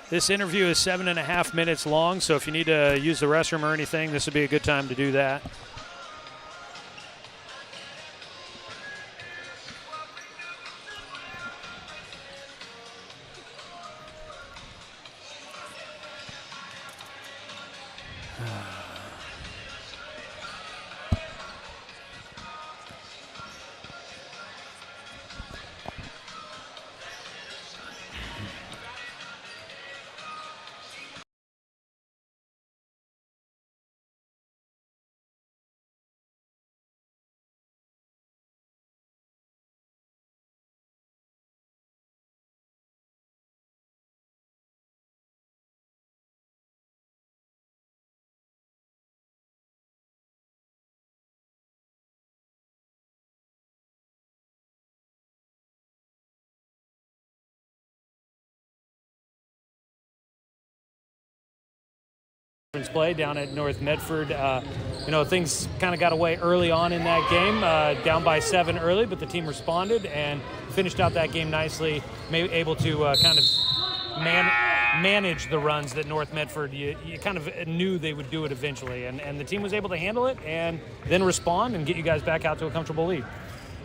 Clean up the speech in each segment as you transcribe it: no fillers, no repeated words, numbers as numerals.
This interview is 7.5 minutes long, so if you need to use the restroom or anything, this would be a good time to do that. Play down at North Medford. Things kind of got away early on in that game, down by 7 early, but the team responded and finished out that game nicely, able to kind of manage the runs that North Medford, you kind of knew they would do it eventually, and the team was able to handle it and then respond and get you guys back out to a comfortable lead.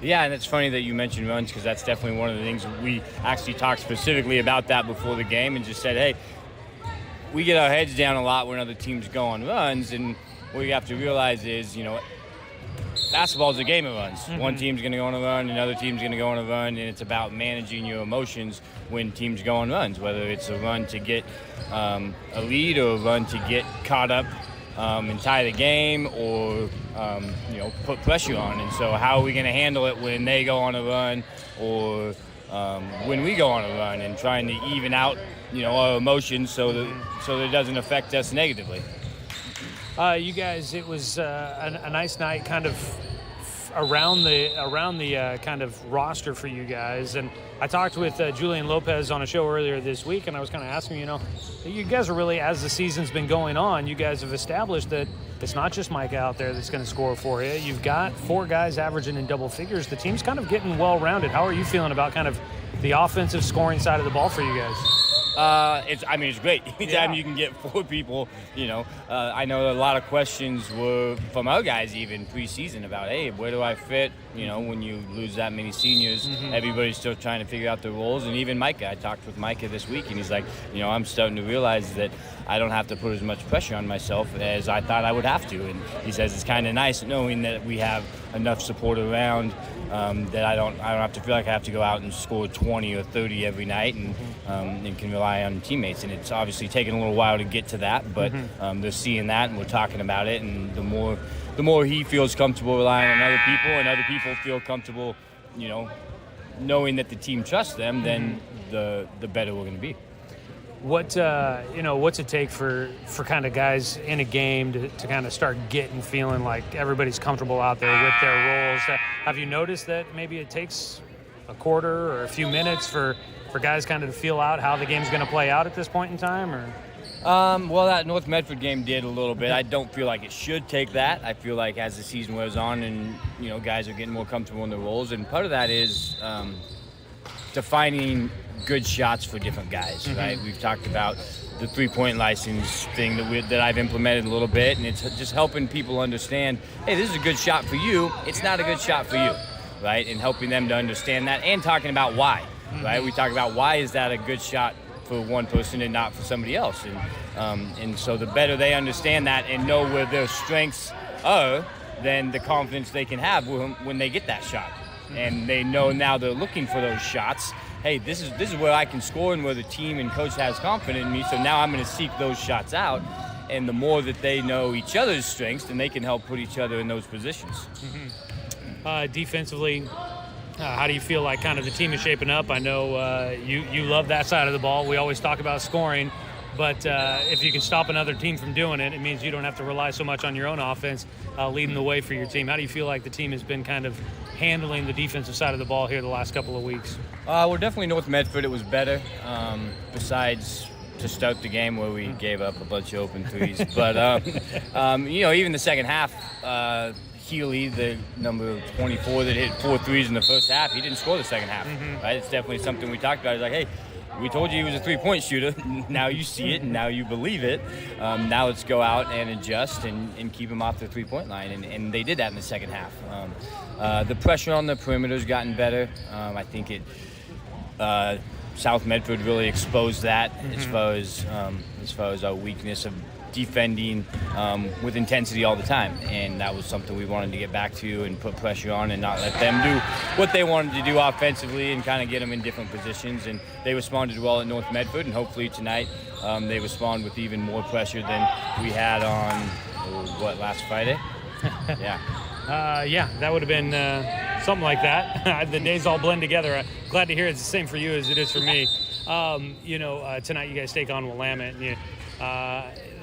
Yeah, and it's funny that you mentioned runs because that's definitely one of the things we actually talked specifically about that before the game and just said, hey, we get our heads down a lot when other teams go on runs, and what you have to realize is, basketball is a game of runs. Mm-hmm. One team's going to go on a run, another team's going to go on a run, and it's about managing your emotions when teams go on runs, whether it's a run to get a lead or a run to get caught up and tie the game or, put pressure on. And so how are we going to handle it when they go on a run or when we go on a run, and trying to even out our emotions so that it doesn't affect us negatively. You guys, it was a nice night kind of around the kind of roster for you guys. And I talked with Julian Lopez on a show earlier this week, and I was kind of asking, you guys are really, as the season's been going on, you guys have established that it's not just Mike out there that's going to score for you. You've got 4 guys averaging in double figures. The team's kind of getting well-rounded. How are you feeling about kind of the offensive scoring side of the ball for you guys? It's great. Anytime you can get 4 people, I know a lot of questions were from our guys even preseason about, hey, where do I fit? When you lose that many seniors, everybody's still trying to figure out their roles. And even Micah, I talked with Micah this week, and he's like, I'm starting to realize that I don't have to put as much pressure on myself as I thought I would have to. And he says it's kind of nice knowing that we have enough support around that I don't have to feel like I have to go out and score 20 or 30 every night, and can rely on teammates. And it's obviously taken a little while to get to that, but they're seeing that, and we're talking about it. And the more he feels comfortable relying on other people, and other people feel comfortable, knowing that the team trusts them, then the better we're going to be. What's it take for kind of guys in a game to kind of start feeling like everybody's comfortable out there with their roles? Have you noticed that maybe it takes a quarter or a few minutes for guys kind of to feel out how the game's going to play out at this point in time? Or well, that North Medford game did a little bit. I don't feel like it should take that. I feel like as the season wears on and guys are getting more comfortable in their roles, and part of that is defining good shots for different guys, right? We've talked about the 3-point license thing that I've implemented a little bit, and it's just helping people understand, hey, this is a good shot for you. It's not a good shot for you, right? And helping them to understand that, and talking about why, right? We talk about why is that a good shot for one person and not for somebody else, and so the better they understand that and know where their strengths are, then the confidence they can have when they get that shot, and they know now they're looking for those shots. Hey, this is where I can score and where the team and coach has confidence in me, so now I'm going to seek those shots out. And the more that they know each other's strengths, then they can help put each other in those positions. Defensively, how do you feel like kind of the team is shaping up? I know you love that side of the ball. We always talk about scoring, but if you can stop another team from doing it, it means you don't have to rely so much on your own offense leading the way for your team. How do you feel like the team has been kind of handling the defensive side of the ball here the last couple of weeks? We're definitely North Medford. It was better, besides to start the game where we gave up a bunch of open threes. But, even the second half, Healy, the number 24 that hit 4 threes in the first half, he didn't score the second half, right? It's definitely something we talked about. It's like, hey, we told you he was a three-point shooter. Now you see it, and now you believe it. Now let's go out and adjust and keep him off the three-point line. And they did that in the second half. The pressure on the perimeter has gotten better. I think South Medford really exposed that as far as our weakness of defending with intensity all the time, and that was something we wanted to get back to and put pressure on and not let them do what they wanted to do offensively and kind of get them in different positions. And they responded well at North Medford, and hopefully tonight they respond with even more pressure than we had on last Friday. Yeah, that would have been something like that. The days all blend together. Glad to hear it's the same for you as it is for me. Tonight you guys take on Willamette, and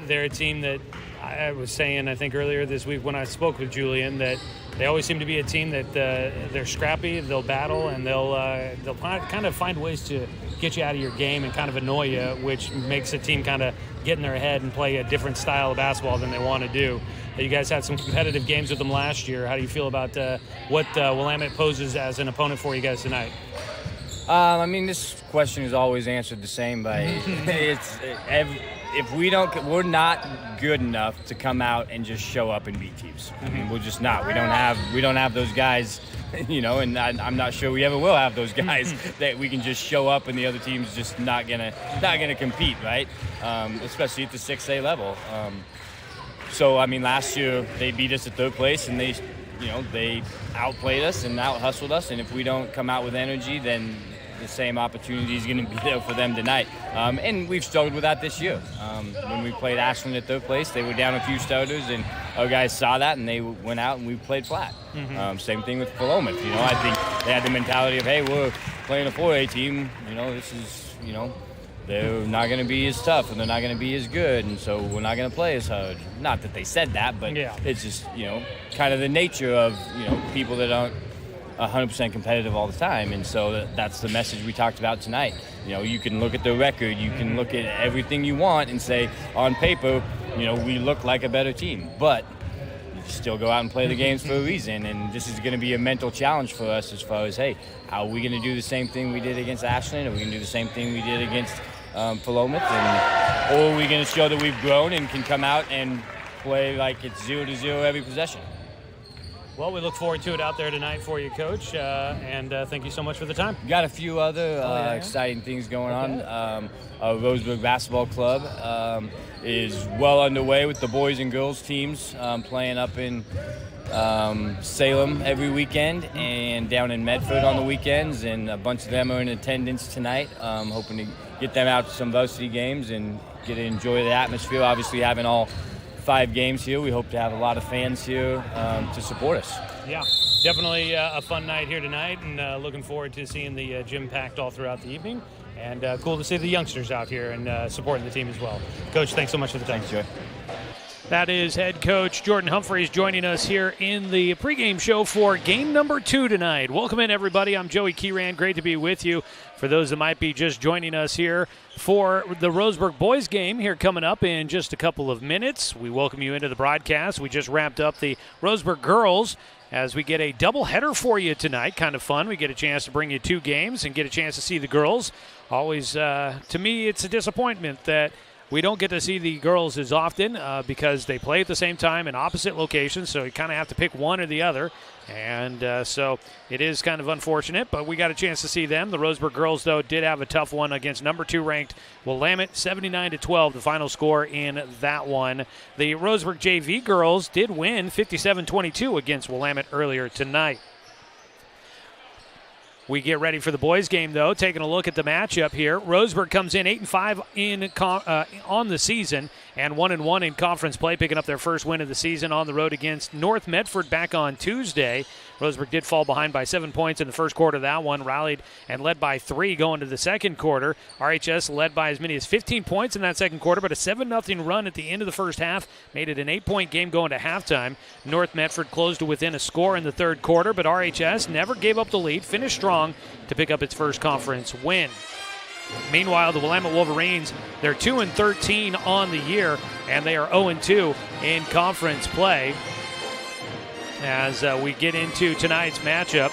they're a team that I was saying, I think earlier this week when I spoke with Julian, that they always seem to be a team that they're scrappy, they'll battle, and they'll kind of find ways to get you out of your game and kind of annoy you, which makes a team kind of get in their head and play a different style of basketball than they want to do. You guys had some competitive games with them last year. How do you feel about what Willamette poses as an opponent for you guys tonight? This question is always answered the same by if we're not good enough to come out and just show up and beat teams. We're just not. We don't have those guys, and I'm not sure we ever will have those guys that we can just show up and the other team's just not gonna compete, right? Especially at the 6A level. Last year they beat us at third place, and they outplayed us and out-hustled us, and if we don't come out with energy, then the same opportunity is going to be there for them tonight. And we've struggled with that this year. When we played Ashland at third place, they were down a few starters, and our guys saw that, and they went out and we played flat. Same thing with Willamette. I think they had the mentality of, hey, we're playing a 4A team. This is, they're not going to be as tough and they're not going to be as good, and so we're not going to play as hard. Not that they said that, but it's just, kind of the nature of, people that aren't 100% competitive all the time. And so that's the message we talked about tonight. You can look at the record, you can look at everything you want and say, on paper, we look like a better team. But you still go out and play the games for a reason, and this is going to be a mental challenge for us as far as, hey, how are we going to do the same thing we did against Ashland? Are we going to do the same thing we did against Willamette? Or are we going to show that we've grown and can come out and play like it's 0-0 every possession? Well, we look forward to it out there tonight for you, Coach, and thank you so much for the time. Got a few other exciting things going on. Our Roseburg Basketball Club is well underway with the boys and girls teams playing up in Salem every weekend and down in Medford on the weekends, and a bunch of them are in attendance tonight. Hoping to get them out to some varsity games and get to enjoy the atmosphere. Obviously, having all 5 games here, we hope to have a lot of fans here to support us. Yeah, definitely a fun night here tonight, and looking forward to seeing the gym packed all throughout the evening. And cool to see the youngsters out here and supporting the team as well. Coach, thanks so much for the time. Thanks, Joe. That is head coach Jordan Humphreys joining us here in the pregame show for game number 2 tonight. Welcome in, everybody. I'm Joey Kieran. Great to be with you. For those that might be just joining us here for the Roseburg boys game here coming up in just a couple of minutes, we welcome you into the broadcast. We just wrapped up the Roseburg girls as we get a doubleheader for you tonight. Kind of fun. We get a chance to bring you 2 games and get a chance to see the girls. Always, to me, it's a disappointment that we don't get to see the girls as often because they play at the same time in opposite locations, so you kind of have to pick one or the other. And so it is kind of unfortunate, but we got a chance to see them. The Roseburg girls, though, did have a tough one against number 2 ranked Willamette, 79-12, the final score in that one. The Roseburg JV girls did win 57-22 against Willamette earlier tonight. We get ready for the boys' game, though. Taking a look at the matchup here, Roseburg comes in 8-5 on the season and 1-1 in conference play, picking up their first win of the season on the road against North Medford back on Tuesday. Roseburg did fall behind by 7 points in the first quarter of that one, rallied and led by 3 going to the second quarter. RHS led by as many as 15 points in that second quarter, but a 7-0 run at the end of the first half made it an 8-point game going to halftime. North Medford closed to within a score in the third quarter, but RHS never gave up the lead, finished strong to pick up its first conference win. Meanwhile, the Willamette Wolverines, they're 2-13 on the year, and they are 0-2 in conference play. As we get into tonight's matchup,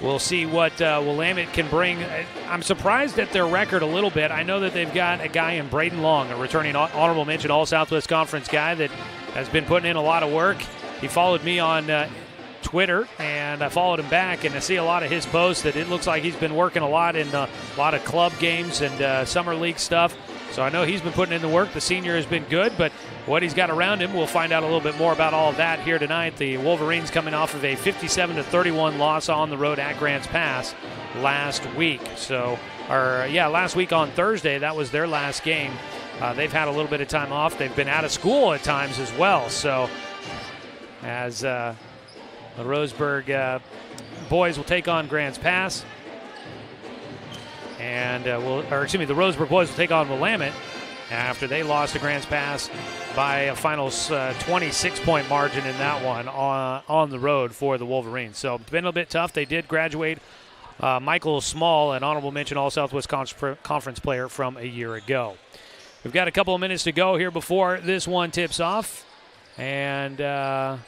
we'll see what Willamette can bring. I'm surprised at their record a little bit. I know that they've got a guy in Braden Long, a returning honorable mention All-Southwest Conference guy that has been putting in a lot of work. He followed me on Twitter, and I followed him back, and I see a lot of his posts that it looks like he's been working a lot in a lot of club games and summer league stuff. So I know he's been putting in the work. The senior has been good, but what he's got around him, we'll find out a little bit more about all of that here tonight. The Wolverines coming off of a 57-31 loss on the road at Grants Pass last week. Last week on Thursday, that was their last game. They've had a little bit of time off. They've been out of school at times as well. So as the Roseburg boys will take on Grants Pass. And the Roseburg boys will take on Willamette after they lost to Grants Pass by a final 26-point margin in that one on the road for the Wolverines. So it's been a bit tough. They did graduate Michael Small, an honorable mention All-Southwest Conference player from a year ago. We've got a couple of minutes to go here before this one tips off. And don't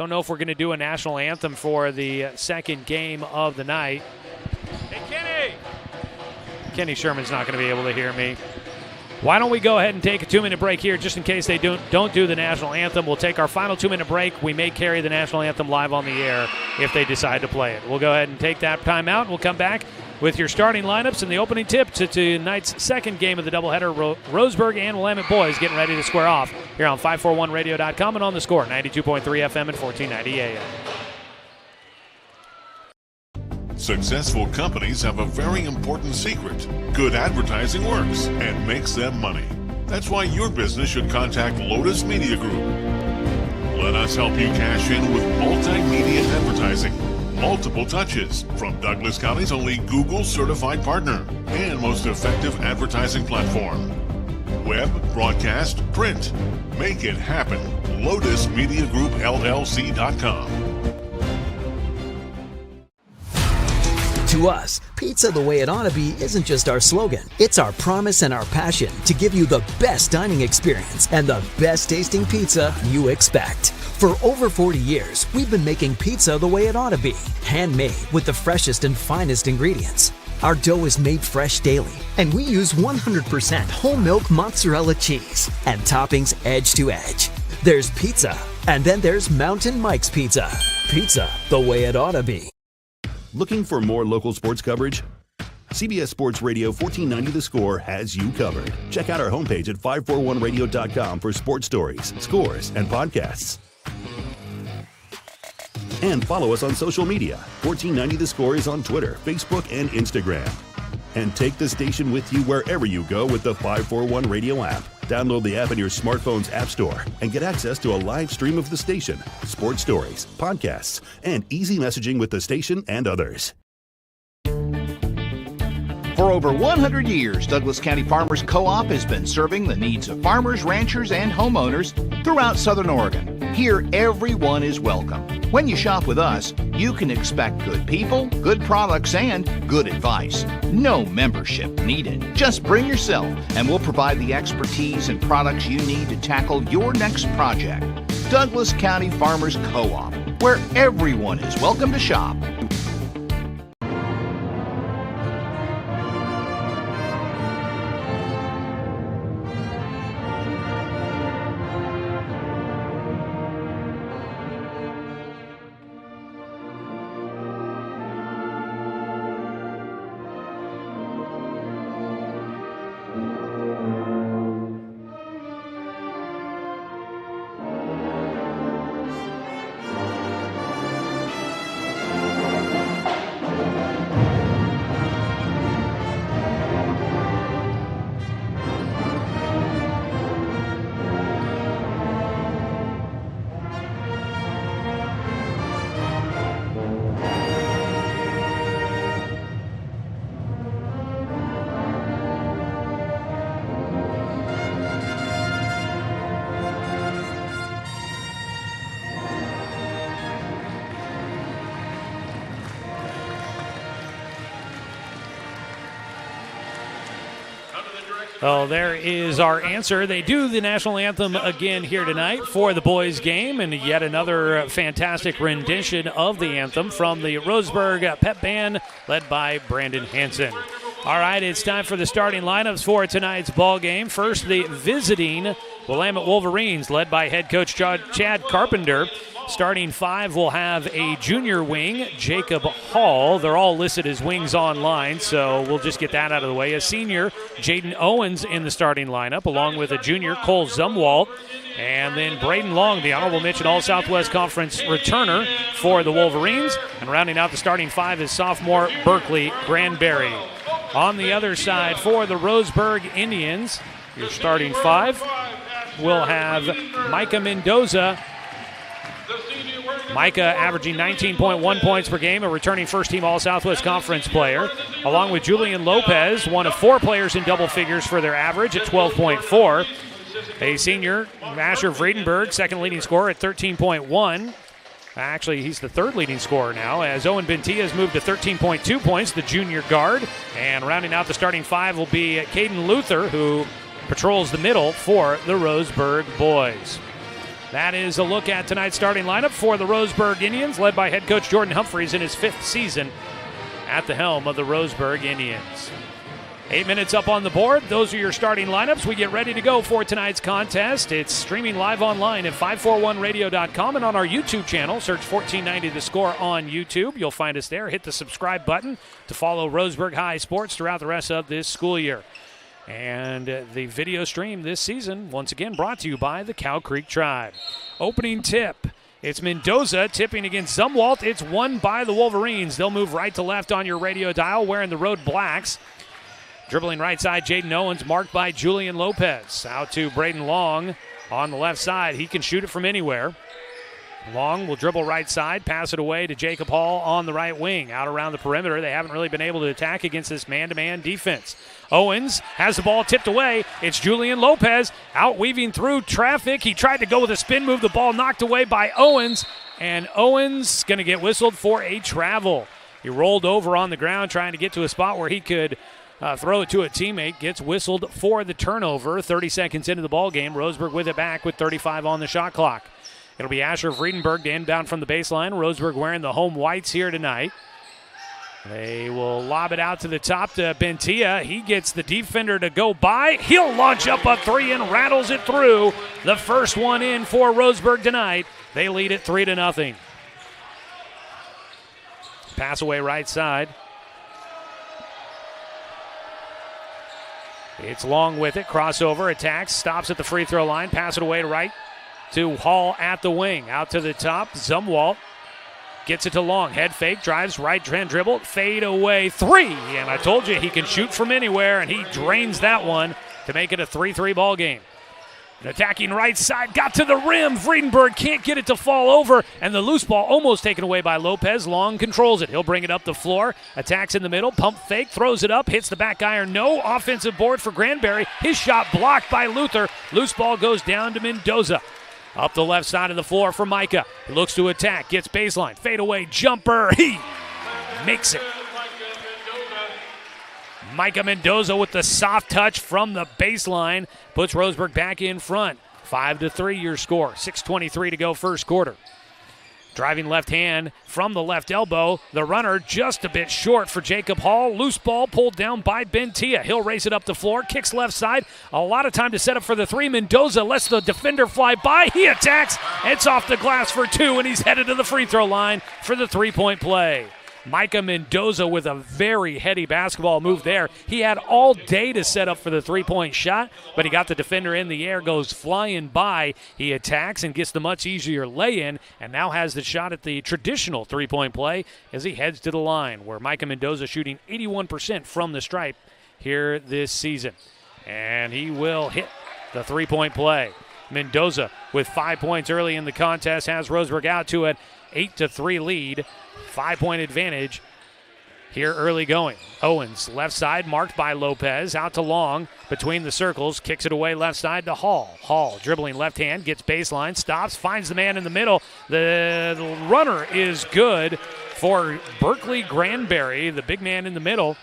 know if we're going to do a national anthem for the second game of the night. Hey, Kenny! Kenny Sherman's not going to be able to hear me. Why don't we go ahead and take a 2-minute break here just in case they don't do the national anthem. We'll take our final 2-minute break. We may carry the national anthem live on the air if they decide to play it. We'll go ahead and take that time out. We'll come back with your starting lineups and the opening tip to tonight's second game of the doubleheader. Roseburg and Willamette boys getting ready to square off here on 541radio.com and on the Score, 92.3 FM and 1490 AM. Successful companies have a very important secret. Good advertising works and makes them money. That's why your business should contact Lotus Media Group. Let us help you cash in with multimedia advertising. Multiple touches from Douglas County's only Google-certified partner and most effective advertising platform. Web, broadcast, print. Make it happen. LotusMediaGroupLLC.com. To us, pizza the way it ought to be isn't just our slogan. It's our promise and our passion to give you the best dining experience and the best tasting pizza you expect. For over 40 years, we've been making pizza the way it ought to be. Handmade with the freshest and finest ingredients. Our dough is made fresh daily, and we use 100% whole milk mozzarella cheese and toppings edge to edge. There's pizza, and then there's Mountain Mike's Pizza. Pizza the way it ought to be. Looking for more local sports coverage? CBS Sports Radio 1490 The Score has you covered. Check out our homepage at 541radio.com for sports stories, scores, and podcasts. And follow us on social media. 1490 The Score is on Twitter, Facebook, and Instagram. And take the station with you wherever you go with the 541 Radio app. Download the app in your smartphone's app store and get access to a live stream of the station, sports stories, podcasts, and easy messaging with the station and others. For over 100 years, Douglas County Farmers Co-op has been serving the needs of farmers, ranchers, and homeowners throughout Southern Oregon. Here, everyone is welcome. When you shop with us, you can expect good people, good products, and good advice. No membership needed. Just bring yourself, and we'll provide the expertise and products you need to tackle your next project. Douglas County Farmers Co-op, where everyone is welcome to shop. Well, there is our answer. They do the national anthem again here tonight for the boys' game, and yet another fantastic rendition of the anthem from the Roseburg Pep Band led by Brandon Hansen. All right, it's time for the starting lineups for tonight's ball game. First, the visiting Willamette Wolverines led by head coach Chad Carpenter. Starting five will have a junior wing, Jacob Hall. They're all listed as wings online, so we'll just get that out of the way. A senior, Jaden Owens, in the starting lineup, along with a junior, Cole Zumwalt. And then Braden Long, the honorable mention All-Southwest Conference returner for the Wolverines. And rounding out the starting five is sophomore Berkeley Granberry. On the other side for the Roseburg Indians, your starting five will have Micah Mendoza. Micah averaging 19.1 points per game, a returning first-team All-Southwest Conference player, along with Julian Lopez, one of four players in double figures for their average at 12.4. A senior, Asher Vredenberg, second leading scorer at 13.1. Actually, he's the third leading scorer now, as Owen Bentia has moved to 13.2 points, the junior guard. And rounding out the starting five will be Caden Luther, who patrols the middle for the Roseburg boys. That is a look at tonight's starting lineup for the Roseburg Indians, led by head coach Jordan Humphreys in his fifth season at the helm of the Roseburg Indians. 8 minutes up on the board. Those are your starting lineups. We get ready to go for tonight's contest. It's streaming live online at 541radio.com and on our YouTube channel. Search 1490 The Score on YouTube. You'll find us there. Hit the subscribe button to follow Roseburg High Sports throughout the rest of this school year. And the video stream this season, once again, brought to you by the Cow Creek Tribe. Opening tip. It's Mendoza tipping against Zumwalt. It's won by the Wolverines. They'll move right to left on your radio dial, wearing the road blacks. Dribbling right side, Jaden Owens, marked by Julian Lopez. Out to Braden Long on the left side. He can shoot it from anywhere. Long will dribble right side, pass it away to Jacob Hall on the right wing. Out around the perimeter, they haven't really been able to attack against this man-to-man defense. Owens has the ball tipped away. It's Julian Lopez out weaving through traffic. He tried to go with a spin move. The ball knocked away by Owens, and Owens going to get whistled for a travel. He rolled over on the ground trying to get to a spot where he could throw it to a teammate. Gets whistled for the turnover. 30 seconds into the ball game. Roseburg with it back with 35 on the shot clock. It'll be Asher Vredenberg to inbound from the baseline. Roseburg wearing the home whites here tonight. They will lob it out to the top to Bentia. He gets the defender to go by. He'll launch up a three and rattles it through. The first one in for Roseburg tonight. They lead it 3-0. Pass away right side. It's Long with it. Crossover, attacks, stops at the free throw line. Pass it away to right to Hall at the wing. Out to the top, Zumwalt gets it to Long. Head fake, drives, right hand dribble, fade away, three. And I told you he can shoot from anywhere, and he drains that one to make it a 3-3 ball game. An attacking right side, got to the rim. Vredenberg can't get it to fall over, and the loose ball almost taken away by Lopez. Long controls it. He'll bring it up the floor, attacks in the middle, pump fake, throws it up, hits the back iron. No offensive board for Granberry. His shot blocked by Luther. Loose ball goes down to Mendoza. Up the left side of the floor for Micah. He looks to attack, gets baseline, fade away, jumper. He makes it. Micah Mendoza with the soft touch from the baseline puts Roseburg back in front. 5-3 your score. 6:23 to go first quarter. Driving left hand from the left elbow. The runner just a bit short for Jacob Hall. Loose ball pulled down by Bentia. He'll race it up the floor. Kicks left side. A lot of time to set up for the three. Mendoza lets the defender fly by. He attacks. It's off the glass for two, and he's headed to the free throw line for the three-point play. Micah Mendoza with a very heady basketball move there. He had all day to set up for the three-point shot, but he got the defender in the air, goes flying by. He attacks and gets the much easier lay-in, and now has the shot at the traditional three-point play as he heads to the line, where Micah Mendoza shooting 81% from the stripe here this season. And he will hit the three-point play. Mendoza with 5 points early in the contest has Roseburg out to an 8-3 lead. 5-point advantage here early going. Owens, left side, marked by Lopez. Out to Long, between the circles. Kicks it away left side to Hall. Hall dribbling left hand, gets baseline, stops, finds the man in the middle. The runner is good for Berkeley Granberry, the big man in the middle.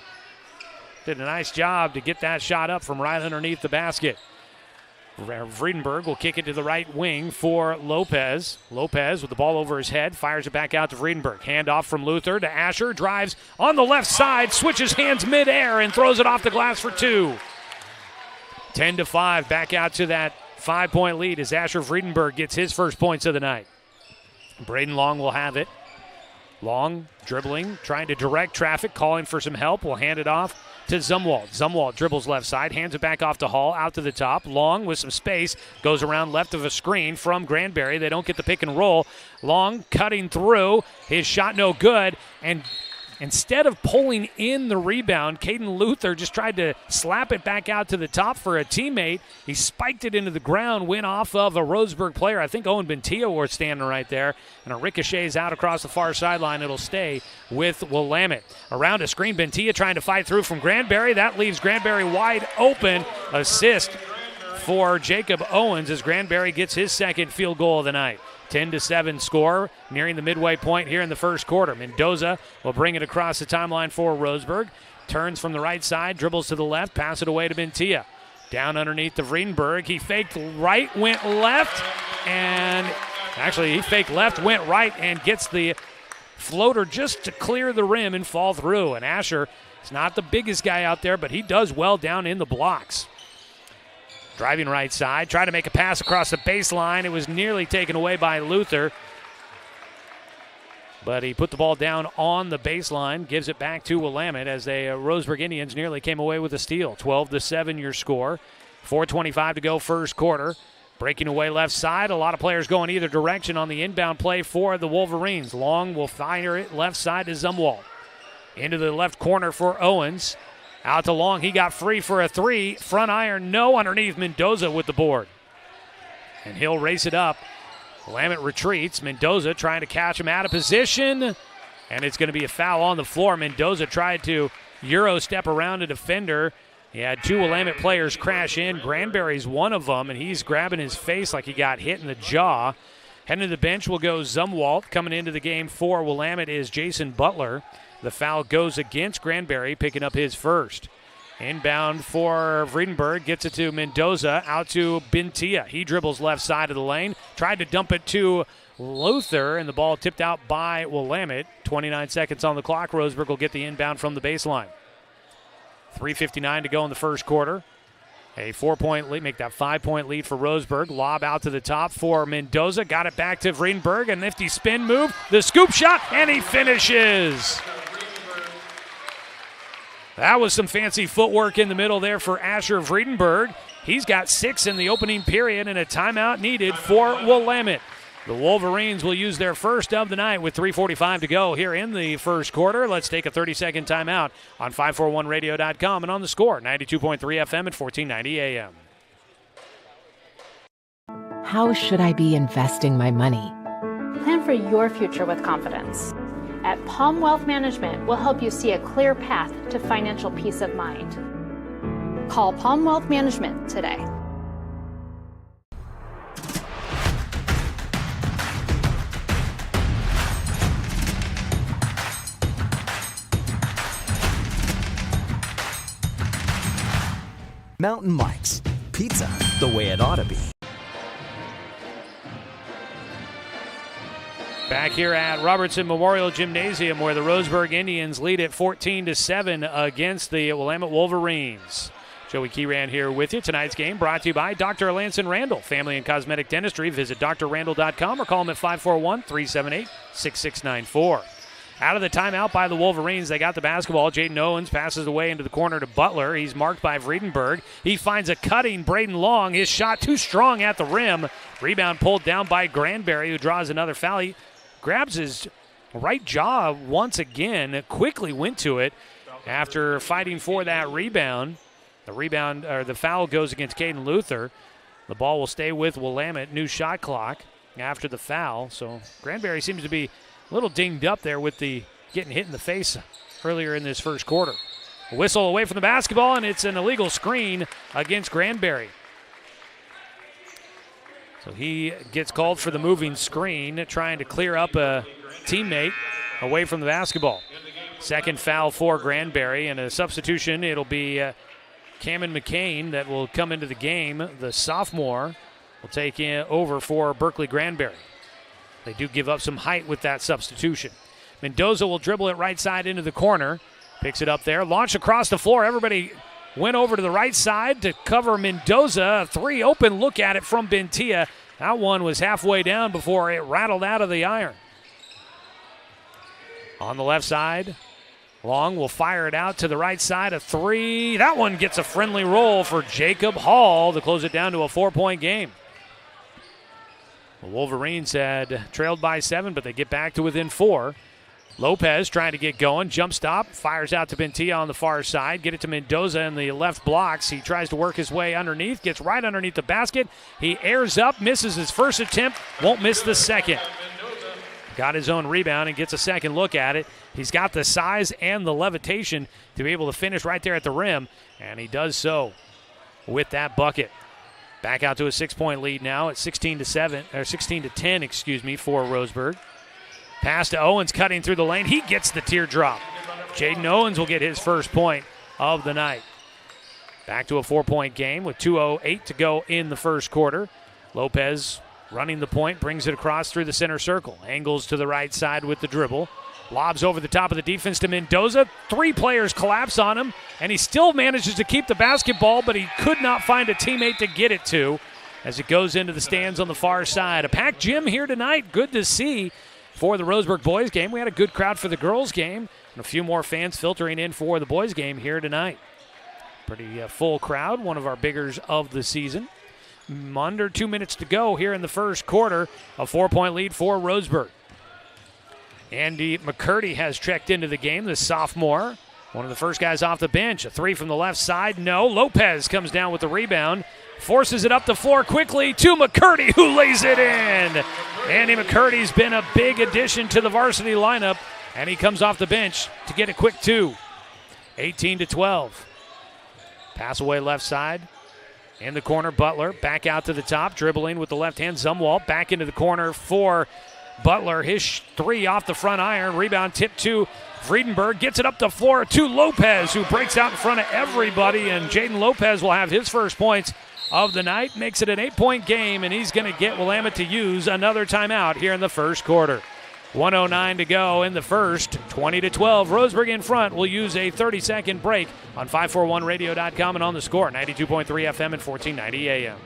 did a nice job to get that shot up from right underneath the basket. Vredenberg will kick it to the right wing for Lopez. Lopez with the ball over his head, fires it back out to Vredenberg. Handoff from Luther to Asher, drives on the left side, switches hands midair and throws it off the glass for 2. 10-5, back out to that 5-point lead as Asher Vredenberg gets his first points of the night. Braden Long will have it. Long dribbling, trying to direct traffic, calling for some help. Will hand it off to Zumwalt. Zumwalt dribbles left side, hands it back off to Hall, out to the top. Long with some space, goes around left of a screen from Granberry. They don't get the pick and roll. Long cutting through, his shot no good, and instead of pulling in the rebound, Caden Luther just tried to slap it back out to the top for a teammate. He spiked it into the ground, went off of a Roseburg player. I think Owen Bentia was standing right there, and a ricochets out across the far sideline. It'll stay with Willamette. Around a screen, Bentia trying to fight through from Granberry. That leaves Granberry wide open. Assist for Jacob Owens as Granberry gets his second field goal of the night. 10-7 score, nearing the midway point here in the first quarter. Mendoza will bring it across the timeline for Roseburg. Turns from the right side, dribbles to the left, pass it away to Bentia. Down underneath to Vredenberg. He faked right, went left, and actually he faked left, went right, and gets the floater just to clear the rim and fall through. And Asher is not the biggest guy out there, but he does well down in the blocks. Driving right side, trying to make a pass across the baseline. It was nearly taken away by Luther. But he put the ball down on the baseline, gives it back to Willamette as the Roseburg Indians nearly came away with a steal. 12-7 your score. 4:25 to go first quarter. Breaking away left side. A lot of players going either direction on the inbound play for the Wolverines. Long will fire it left side to Zumwalt. Into the left corner for Owens. Out to Long, he got free for a 3. Front iron, no, underneath Mendoza with the board. And he'll race it up. Willamette retreats. Mendoza trying to catch him out of position. And it's going to be a foul on the floor. Mendoza tried to Euro step around a defender. He had 2 Willamette players crash in. Granberry's one of them, and he's grabbing his face like he got hit in the jaw. Heading to the bench will go Zumwalt. Coming into the game for Willamette is Jason Butler. The foul goes against Granberry, picking up his first. Inbound for Vredenberg, gets it to Mendoza, out to Bentia. He dribbles left side of the lane, tried to dump it to Luther, and the ball tipped out by Willamette. 29 seconds on the clock. Roseburg will get the inbound from the baseline. 3:59 to go in the first quarter. A 4-point lead, make that 5-point lead for Roseburg. Lob out to the top for Mendoza. Got it back to Vredenberg. A nifty spin move. The scoop shot, and he finishes. That was some fancy footwork in the middle there for Asher Vredenberg. He's got 6 in the opening period and a timeout needed for Willamette. The Wolverines will use their first of the night with 3:45 to go here in the first quarter. Let's take a 30-second timeout on 541radio.com and on the score, 92.3 FM at 1490 AM. How should I be investing my money? Plan for your future with confidence. At Palm Wealth Management, we'll help you see a clear path to financial peace of mind. Call Palm Wealth Management today. Mountain Mike's Pizza, the way it ought to be. Back here at Robertson Memorial Gymnasium, where the Roseburg Indians lead at 14-7 against the Willamette Wolverines. Joey Keyran here with you. Tonight's game brought to you by Dr. Lanson Randall, Family and Cosmetic Dentistry. Visit drrandall.com or call them at 541-378-6694. Out of the timeout by the Wolverines, they got the basketball. Jaden Owens passes away into the corner to Butler. He's marked by Vredenberg. He finds a cutting Braden Long. His shot too strong at the rim. Rebound pulled down by Granberry, who draws another foul. He grabs his right jaw once again, quickly went to it after fighting for that rebound. The foul goes against Caden Luther. The ball will stay with Willamette. New shot clock after the foul. So Granberry seems to be a little dinged up there with the getting hit in the face earlier in this first quarter. A whistle away from the basketball, and it's an illegal screen against Granberry. So he gets called for the moving screen, trying to clear up a teammate away from the basketball. Second foul for Granbury, and a substitution. It'll be Cameron McCain that will come into the game. The sophomore will take over for Berkeley Granbury. They do give up some height with that substitution. Mendoza will dribble it right side into the corner. Picks it up there. Launch across the floor. Everybody went over to the right side to cover Mendoza. A three open look at it from Bentia. That one was halfway down before it rattled out of the iron. On the left side, Long will fire it out to the right side. A three. That one gets a friendly roll for Jacob Hall to close it down to a 4-point game. The Wolverines had trailed by 7, but they get back to within 4. Lopez trying to get going. Jump stop. Fires out to Bentia on the far side. Get it to Mendoza in the left blocks. He tries to work his way underneath. Gets right underneath the basket. He airs up. Misses his first attempt. Won't miss the second. Got his own rebound and gets a second look at it. He's got the size and the levitation to be able to finish right there at the rim. And he does so with that bucket. Back out to a 6-point lead now at 16-10, for Roseburg. Pass to Owens cutting through the lane. He gets the teardrop. Jaden Owens will get his first point of the night. Back to a 4-point game with 2:08 to go in the first quarter. Lopez running the point, brings it across through the center circle. Angles to the right side with the dribble. Lobs over the top of the defense to Mendoza. 3 players collapse on him, and he still manages to keep the basketball, but he could not find a teammate to get it to as it goes into the stands on the far side. A packed gym here tonight. Good to see for the Roseburg boys game. We had a good crowd for the girls game, and a few more fans filtering in for the boys game here tonight. Pretty full crowd, one of our biggers of the season. Under 2 minutes to go here in the first quarter. A 4-point lead for Roseburg. Andy McCurdy has checked into the game, the sophomore. One of the first guys off the bench. A three from the left side. No. Lopez comes down with the rebound. Forces it up the floor quickly to McCurdy, who lays it in. Andy McCurdy's been a big addition to the varsity lineup, and he comes off the bench to get a quick 2. 18-12. Pass away left side. In the corner, Butler back out to the top, dribbling with the left hand. Zumwalt back into the corner for Butler. His 3 off the front iron. Rebound tip to Friedenberg. Gets it up the floor to Lopez, who breaks out in front of everybody. And Jaden Lopez will have his first points of the night. Makes it an 8-point game, and he's going to get Willamette to use another timeout here in the first quarter. 1:09 to go in the first. 20-12. Roseburg in front. Will use a 30-second break on 541radio.com and on the score. 92.3 FM and 1490 AM.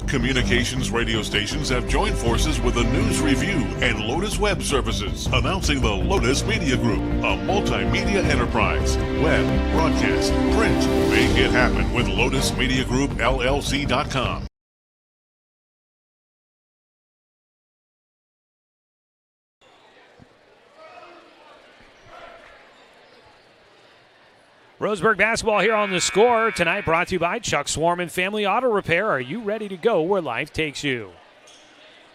Communications radio stations have joined forces with the News Review and Lotus Web Services, announcing the Lotus Media Group, a multimedia enterprise. Web, broadcast, print. Make it happen with LotusMediaGroupLLC.com. Roseburg basketball here on the score tonight, brought to you by Chuck Swarman Family Auto Repair. Are you ready to go where life takes you?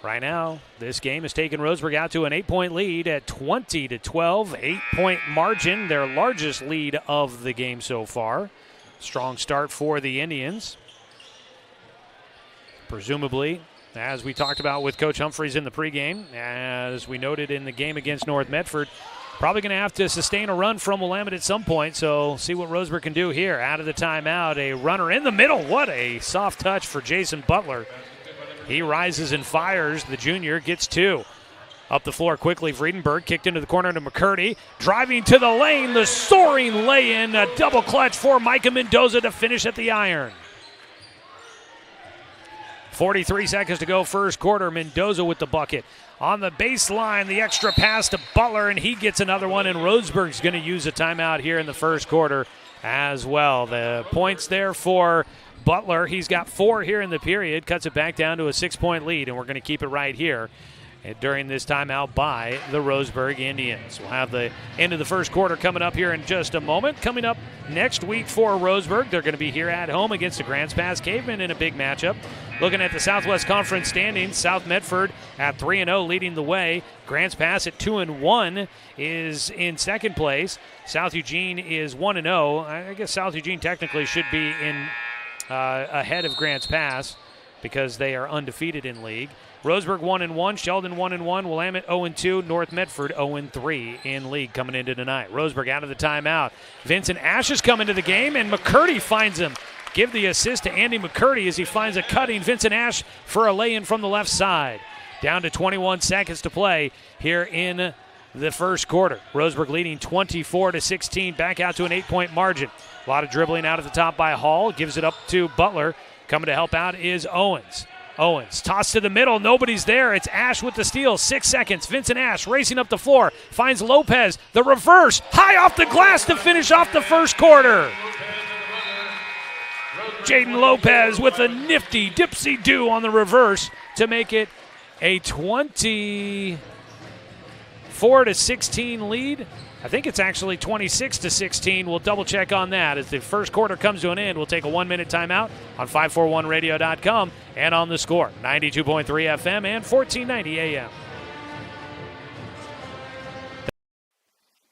Right now, this game has taken Roseburg out to an 8-point lead at 20-12. 8-point margin, their largest lead of the game so far. Strong start for the Indians. Presumably, as we talked about with Coach Humphreys in the pregame, as we noted in the game against North Medford, probably going to have to sustain a run from Willamette at some point, so see what Roseburg can do here. Out of the timeout, a runner in the middle. What a soft touch for Jason Butler. He rises and fires. The junior gets 2. Up the floor quickly, Friedenberg kicked into the corner to McCurdy. Driving to the lane, the soaring lay-in. A double clutch for Micah Mendoza to finish at the iron. 43 seconds to go first quarter. Mendoza with the bucket. On the baseline, the extra pass to Butler, and he gets another one, and Roseburg's going to use a timeout here in the first quarter as well. The points there for Butler. He's got 4 here in the period, cuts it back down to a 6-point lead, and we're going to keep it right here during this timeout by the Roseburg Indians. We'll have the end of the first quarter coming up here in just a moment. Coming up next week for Roseburg, they're going to be here at home against the Grants Pass Cavemen in a big matchup. Looking at the Southwest Conference standings, South Medford at 3-0 leading the way. Grants Pass at 2-1 is in second place. South Eugene is 1-0. I guess South Eugene technically should be in ahead of Grants Pass because they are undefeated in league. Roseburg 1-1, Sheldon 1-1, Willamette 0-2, North Medford 0-3 in league coming into tonight. Roseburg out of the timeout. Vincent Ash is coming to the game, and McCurdy finds him. Give the assist to Andy McCurdy as he finds a cutting Vincent Ash for a lay-in from the left side. Down to 21 seconds to play here in the first quarter. Roseburg leading 24-16, back out to an 8-point margin. A lot of dribbling out at the top by Hall. Gives it up to Butler. Coming to help out is Owens. Owens tossed to the middle. Nobody's there. It's Ash with the steal. 6 seconds. Vincent Ash racing up the floor. Finds Lopez. The reverse. High off the glass to finish off the first quarter. Jaden Lopez with a nifty dipsy-do on the reverse to make it a 24-16 lead. I think it's actually 26-16. We'll double check on that as the first quarter comes to an end. We'll take a 1-minute timeout on 541radio.com and on the Score, 92.3 FM and 1490 AM.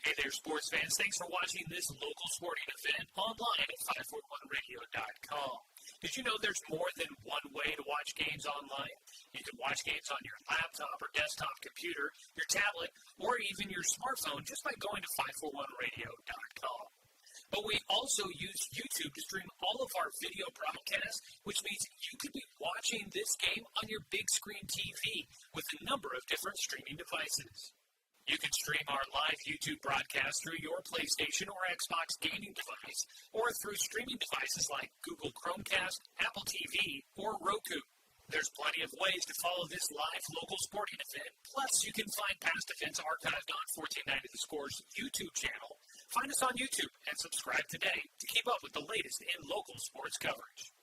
Hey there, sports fans. Thanks for watching this local sporting event online at 541radio.com. Did you know there's more than one way to watch games online? You can watch games on your laptop or desktop computer, your tablet, or even your smartphone just by going to 541radio.com. But we also use YouTube to stream all of our video broadcasts, which means you could be watching this game on your big screen TV with a number of different streaming devices. You can stream our live YouTube broadcast through your PlayStation or Xbox gaming device, or through streaming devices like Google Chromecast, Apple TV, or Roku. There's plenty of ways to follow this live local sporting event. Plus, you can find past events archived on 1490 The Score's YouTube channel. Find us on YouTube and subscribe today to keep up with the latest in local sports coverage.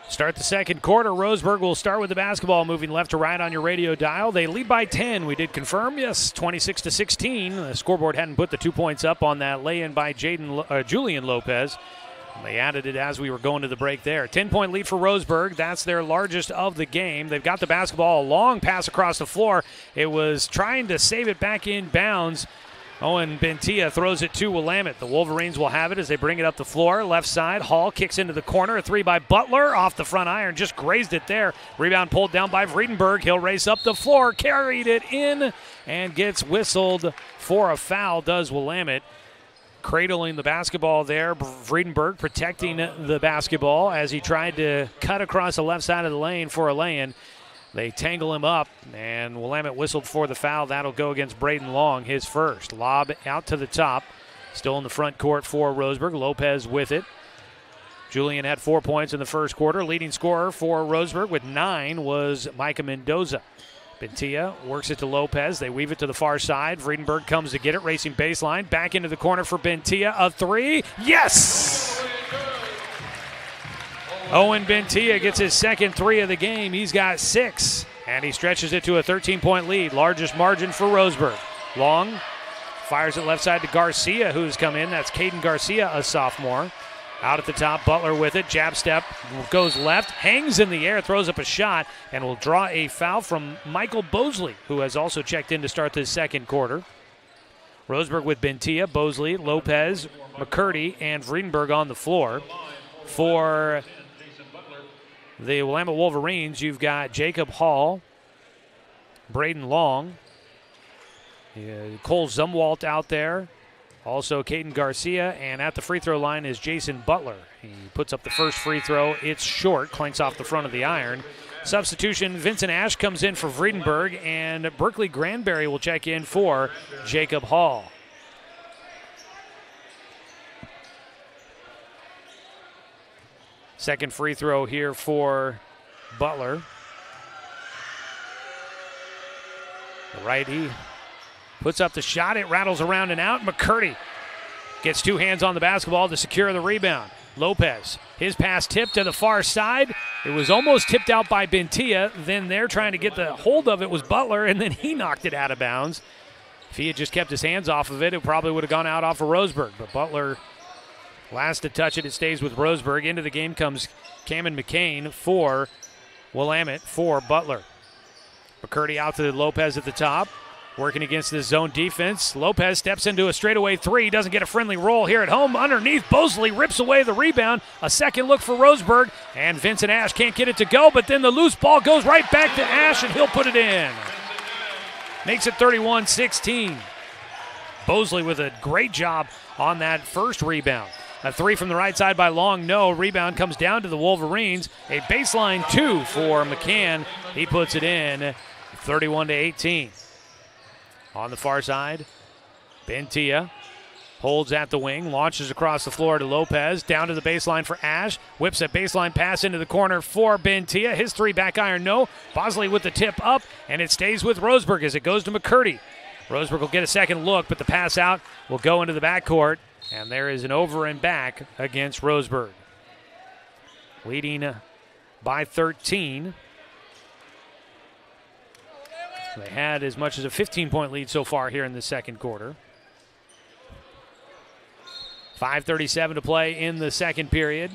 Start the second quarter. Roseburg will start with the basketball, moving left to right on your radio dial. They lead by 10. We did confirm, yes, 26-16. The scoreboard hadn't put the 2 points up on that lay-in by Julian Lopez. They added it as we were going to the break there. 10-point lead for Roseburg. That's their largest of the game. They've got the basketball, a long pass across the floor. It was trying to save it back in bounds. Owen Bentia throws it to Willamette. The Wolverines will have it as they bring it up the floor. Left side, Hall kicks into the corner. A three by Butler off the front iron. Just grazed it there. Rebound pulled down by Vredenberg. He'll race up the floor. Carried it in and gets whistled for a foul, does Willamette. Cradling the basketball there. Vredenberg protecting the basketball as he tried to cut across the left side of the lane for a lay-in. They tangle him up, and Willamette whistled for the foul. That'll go against Braden Long, his first. Lob out to the top. Still in the front court for Roseburg. Lopez with it. Julian had 4 points in the first quarter. Leading scorer for Roseburg with 9 was Micah Mendoza. Bentia works it to Lopez. They weave it to the far side. Vredenberg comes to get it, racing baseline. Back into the corner for Bentia. A three. Yes! Owen Bentia gets his second three of the game. He's got 6, and he stretches it to a 13-point lead. Largest margin for Roseburg. Long fires it left side to Garcia, who's come in. That's Caden Garcia, a sophomore. Out at the top, Butler with it. Jab step, goes left, hangs in the air, throws up a shot, and will draw a foul from Michael Bosley, who has also checked in to start the second quarter. Roseburg with Bentia, Bosley, Lopez, McCurdy, and Vredenberg on the floor. For the Willamette Wolverines, you've got Jacob Hall, Braden Long, Cole Zumwalt out there, also Caden Garcia, and at the free throw line is Jason Butler. He puts up the first free throw. It's short, clanks off the front of the iron. Substitution, Vincent Ash comes in for Vredenberg, and Berkeley Granberry will check in for Jacob Hall. Second free throw here for Butler. The righty puts up the shot. It rattles around and out. McCurdy gets 2 hands on the basketball to secure the rebound. Lopez, his pass tipped to the far side. It was almost tipped out by Bentia. Then they're trying to get the hold of it was Butler, and then he knocked it out of bounds. If he had just kept his hands off of it, it probably would have gone out off of Roseburg. But Butler, last to touch it, it stays with Roseburg. Into the game comes Cameron McCain for Willamette for Butler. McCurdy out to Lopez at the top, working against the zone defense. Lopez steps into a straightaway three, doesn't get a friendly roll here at home. Underneath, Bosley rips away the rebound. A second look for Roseburg, and Vincent Ash can't get it to go, but then the loose ball goes right back to Ash, and he'll put it in. Makes it 31-16. Bosley with a great job on that first rebound. A three from the right side by Long, no. Rebound comes down to the Wolverines. A baseline two for McCann. He puts it in, 31-18. On the far side, Bentia holds at the wing, launches across the floor to Lopez, down to the baseline for Ash, whips a baseline pass into the corner for Bentia. His three back iron, no. Bosley with the tip up, and it stays with Roseburg as it goes to McCurdy. Roseburg will get a second look, but the pass out will go into the backcourt, and there is an over and back against Roseburg. Leading by 13. They had as much as a 15-point lead so far here in the second quarter. 5:37 to play in the second period.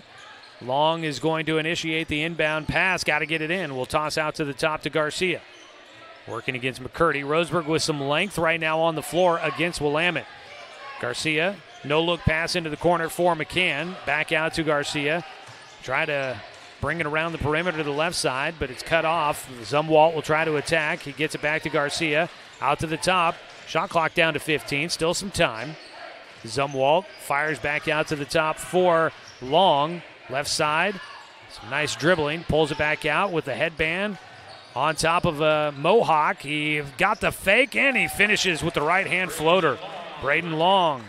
Long is going to initiate the inbound pass. Got to get it in. We'll toss out to the top to Garcia. Working against McCurdy. Roseburg with some length right now on the floor against Willamette. Garcia, no-look pass into the corner for McCann. Back out to Garcia. Try to bring it around the perimeter to the left side, but it's cut off. Zumwalt will try to attack. He gets it back to Garcia. Out to the top. Shot clock down to 15. Still some time. Zumwalt fires back out to the top for Long. Left side. Some nice dribbling. Pulls it back out with the headband on top of a Mohawk. He got the fake, and he finishes with the right-hand floater. Braden Long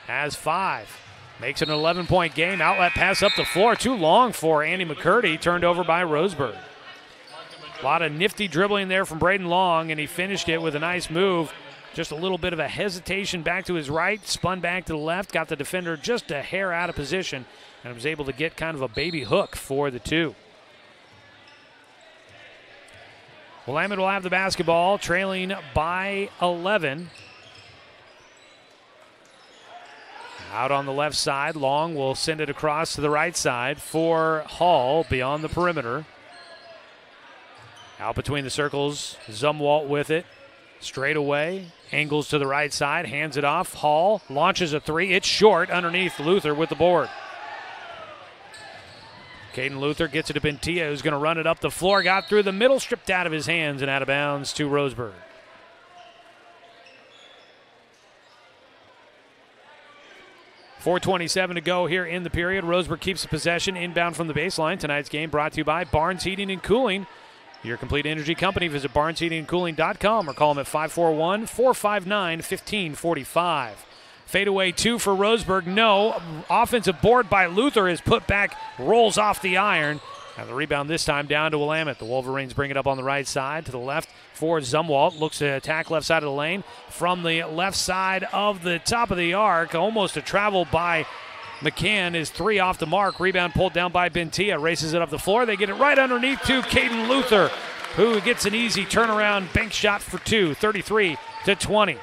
has 5. Makes it an 11-point game. Outlet pass up the floor. Too long for Andy McCurdy. Turned over by Roseburg. A lot of nifty dribbling there from Braden Long, and he finished it with a nice move. Just a little bit of a hesitation back to his right. Spun back to the left. Got the defender just a hair out of position, and was able to get kind of a baby hook for the two. Willamette will have the basketball, trailing by 11. Out on the left side, Long will send it across to the right side for Hall beyond the perimeter. Out between the circles, Zumwalt with it. Straight away, angles to the right side, hands it off. Hall launches a three. It's short underneath Luther with the board. Caden Luther gets it to Bentia, who's going to run it up the floor. Got through the middle, stripped out of his hands and out of bounds to Roseburg. .427 to go here in the period. Roseburg keeps the possession inbound from the baseline. Tonight's game brought to you by Barnes Heating and Cooling, your complete energy company. Visit barnesheatingandcooling.com or call them at 541-459-1545. Fadeaway two for Roseburg. No. Offensive board by Luther is put back, rolls off the iron. And the rebound this time down to Willamette. The Wolverines bring it up on the right side to the left for Zumwalt. Looks to attack left side of the lane. From the left side of the top of the arc, almost a travel by McCann. Is three off the mark. Rebound pulled down by Bentia. Races it up the floor. They get it right underneath to Caden Luther, who gets an easy turnaround bank shot for two. 33-20.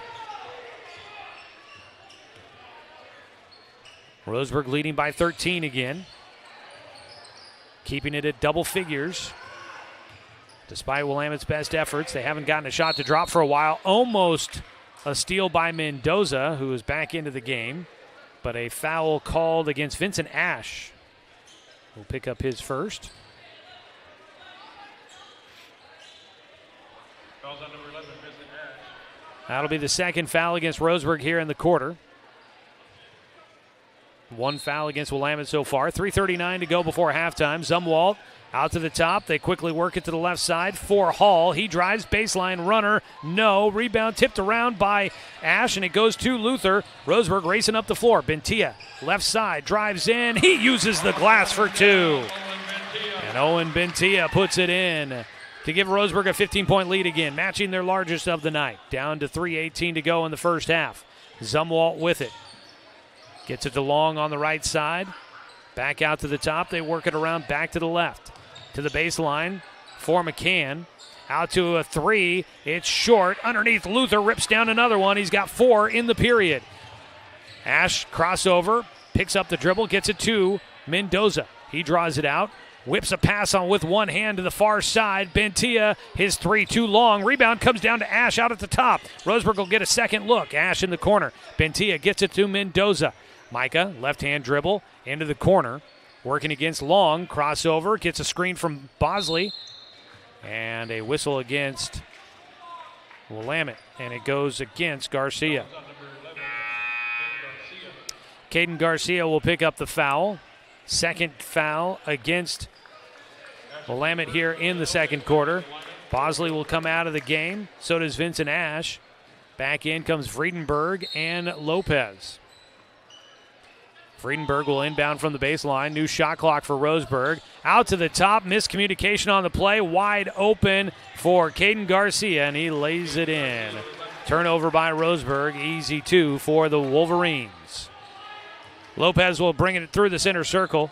Roseburg leading by 13 again. Keeping it at double figures. Despite Willamette's best efforts, they haven't gotten a shot to drop for a while. Almost a steal by Mendoza, who is back into the game. But a foul called against Vincent Ash. Will pick up his first. Foul's on number 11, Vincent Ash. That'll be the second foul against Roseburg here in the quarter. One foul against Willamette so far. 3:39 to go before halftime. Zumwalt out to the top. They quickly work it to the left side for Hall. He drives baseline runner. No. Rebound tipped around by Ash, and it goes to Luther. Roseburg racing up the floor. Bentia, left side, drives in. He uses the glass for two. And Owen Bentia puts it in to give Roseburg a 15-point lead again, matching their largest of the night. Down to 3:18 to go in the first half. Zumwalt with it. Gets it to Long on the right side. Back out to the top. They work it around back to the left. To the baseline for McCann. Out to a three. It's short. Underneath, Luther rips down another one. He's got 4 in the period. Ash crossover, picks up the dribble, gets it to Mendoza. He draws it out. Whips a pass on with one hand to the far side. Bentia, his 3 too long. Rebound comes down to Ash out at the top. Roseburg will get a second look. Ash in the corner. Bentia gets it to Mendoza. Micah, left-hand dribble into the corner. Working against Long. Crossover, gets a screen from Bosley. And a whistle against Willamette. And it goes against Garcia. Caden Garcia will pick up the foul. Second foul against Willamette here in the second quarter. Bosley will come out of the game. So does Vincent Ash. Back in comes Friedenberg and Lopez. Friedenberg will inbound from the baseline. New shot clock for Roseburg. Out to the top. Miscommunication on the play. Wide open for Caden Garcia, and he lays it in. Turnover by Roseburg. Easy 2 for the Wolverines. Lopez will bring it through the center circle.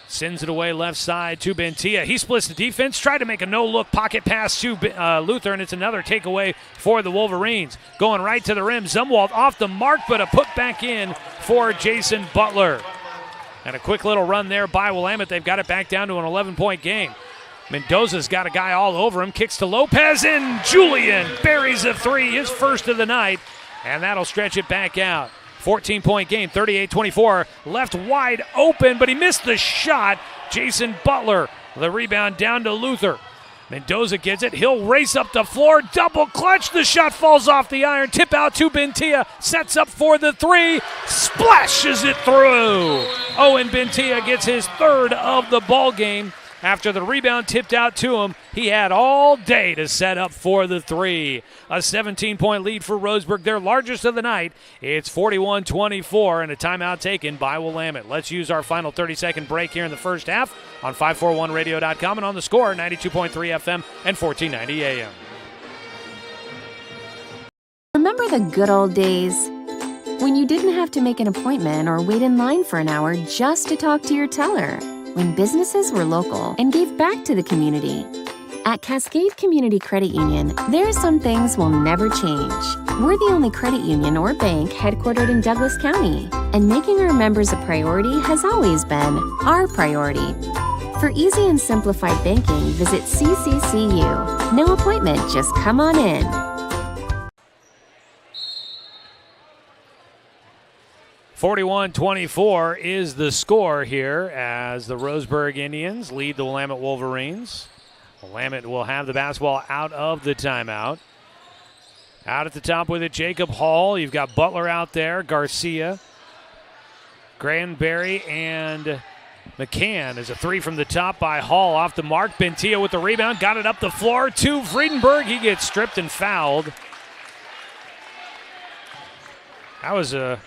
Sends it away left side to Bentia. He splits the defense, tried to make a no-look pocket pass to Luther, and it's another takeaway for the Wolverines. Going right to the rim. Zumwalt off the mark, but a put back in for Jason Butler. And a quick little run there by Willamette. They've got it back down to an 11-point game. Mendoza's got a guy all over him. Kicks to Lopez, and Julian buries a 3, his first of the night, and that'll stretch it back out. 14-point game, 38-24, left wide open, but he missed the shot. Jason Butler, the rebound down to Luther. Mendoza gets it. He'll race up the floor, double clutch. The shot falls off the iron. Tip out to Bentia, sets up for the 3, splashes it through. Owen Bentia gets his 3rd of the ball game. After the rebound tipped out to him, he had all day to set up for the 3. A 17-point lead for Roseburg, their largest of the night. It's 41-24 and a timeout taken by Willamette. Let's use our final 30-second break here in the first half on 541radio.com and on the Score, 92.3 FM and 1490 AM. Remember the good old days when you didn't have to make an appointment or wait in line for an hour just to talk to your teller? When businesses were local and gave back to the community. At Cascade Community Credit Union, there are some things will never change. We're the only credit union or bank headquartered in Douglas County, and making our members a priority has always been our priority. For easy and simplified banking, visit CCCU. No appointment, just come on in. 41-24 is the score here as the Roseburg Indians lead the Willamette Wolverines. Willamette will have the basketball out of the timeout. Out at the top with it, Jacob Hall. You've got Butler out there, Garcia, Granberry, and McCann. Is a 3 from the top by Hall off the mark. Bentia with the rebound, got it up the floor to Friedenberg. He gets stripped and fouled. That was a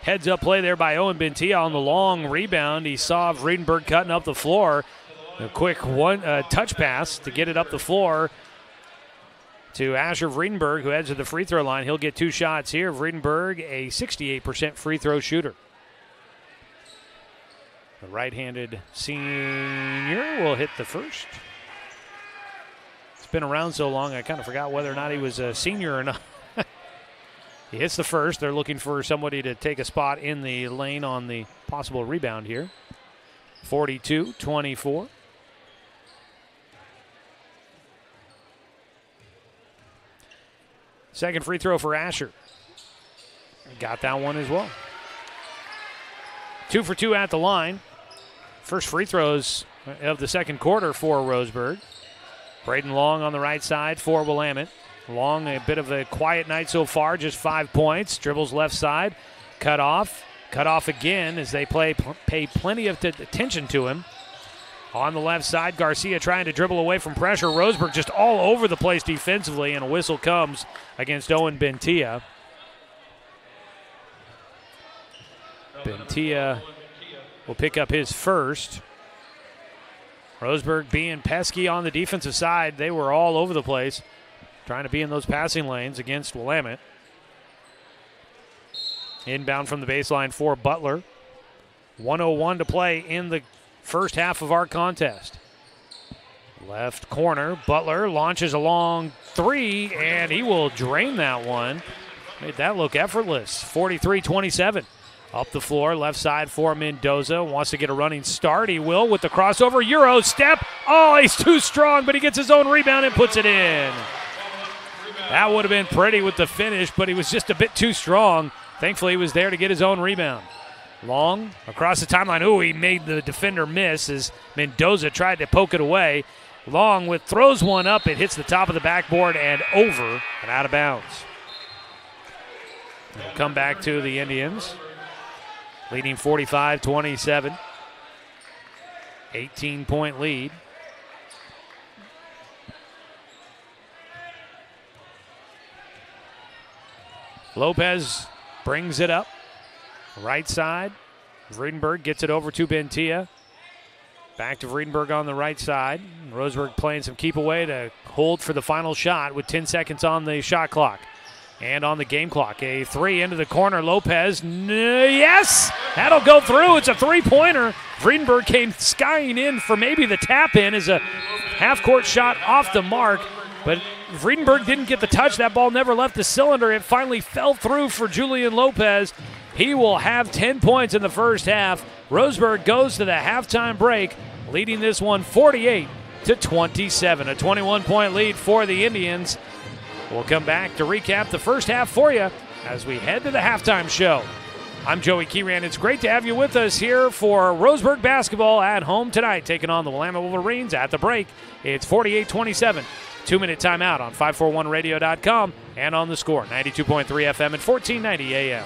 heads-up play there by Owen Bentia on the long rebound. He saw Friedenberg cutting up the floor. A quick touch pass to get it up the floor to Asher Friedenberg, who heads to the free throw line. He'll get 2 shots here. Friedenberg, a 68% free throw shooter. The right-handed senior will hit the first. It's been around so long, I kind of forgot whether or not he was a senior or not. He hits the first. They're looking for somebody to take a spot in the lane on the possible rebound here. 42-24. Second free throw for Asher. Got that one as well. 2 for 2 at the line. First free throws of the second quarter for Roseburg. Braden Long on the right side for Willamette. Long, a bit of a quiet night so far, just 5 points. Dribbles left side, cut off again as they pay plenty of attention to him. On the left side, Garcia trying to dribble away from pressure. Roseburg just all over the place defensively, and a whistle comes against Owen Bentia. Bentia will pick up his first. Roseburg being pesky on the defensive side. They were all over the place, trying to be in those passing lanes against Willamette. Inbound from the baseline for Butler. 1:01 to play in the first half of our contest. Left corner, Butler launches a long three, and he will drain that one. Made that look effortless. 43-27. Up the floor, left side for Mendoza. Wants to get a running start. He will with the crossover. Euro step. Oh, he's too strong, but he gets his own rebound and puts it in. That would have been pretty with the finish, but he was just a bit too strong. Thankfully, he was there to get his own rebound. Long across the timeline. Ooh, he made the defender miss as Mendoza tried to poke it away. Long throws one up. It hits the top of the backboard and over and out of bounds. We'll come back to the Indians, leading 45-27. 18-point lead. Lopez brings it up. Right side. Vredenberg gets it over to Bentia. Back to Vredenberg on the right side. Roseburg playing some keep away to hold for the final shot with 10 seconds on the shot clock and on the game clock. A three into the corner. Lopez, yes! That'll go through. It's a three-pointer. Vredenberg came skying in for maybe the tap-in as a half-court shot off the mark, but Vredenberg didn't get the touch. That ball never left the cylinder. It finally fell through for Julian Lopez. He will have 10 points in the first half. Roseburg goes to the halftime break, leading this one 48-27. A 21-point lead for the Indians. We'll come back to recap the first half for you as we head to the halftime show. I'm Joey Kieran. It's great to have you with us here for Roseburg basketball at home tonight, taking on the Willamette Wolverines at the break. It's 48-27. 2-minute timeout on 541radio.com and on the Score, 92.3 FM and 1490 AM.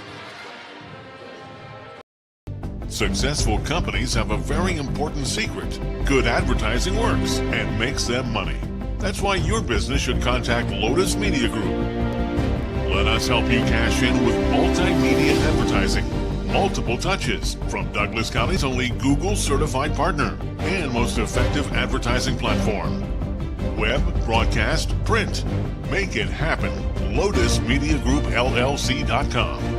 Successful companies have a very important secret. Good advertising works and makes them money. That's why your business should contact Lotus Media Group. Let us help you cash in with multimedia advertising. Multiple touches from Douglas County's only Google certified partner and most effective advertising platform. Web, broadcast, print. Make it happen. LotusMediaGroupLLC.com.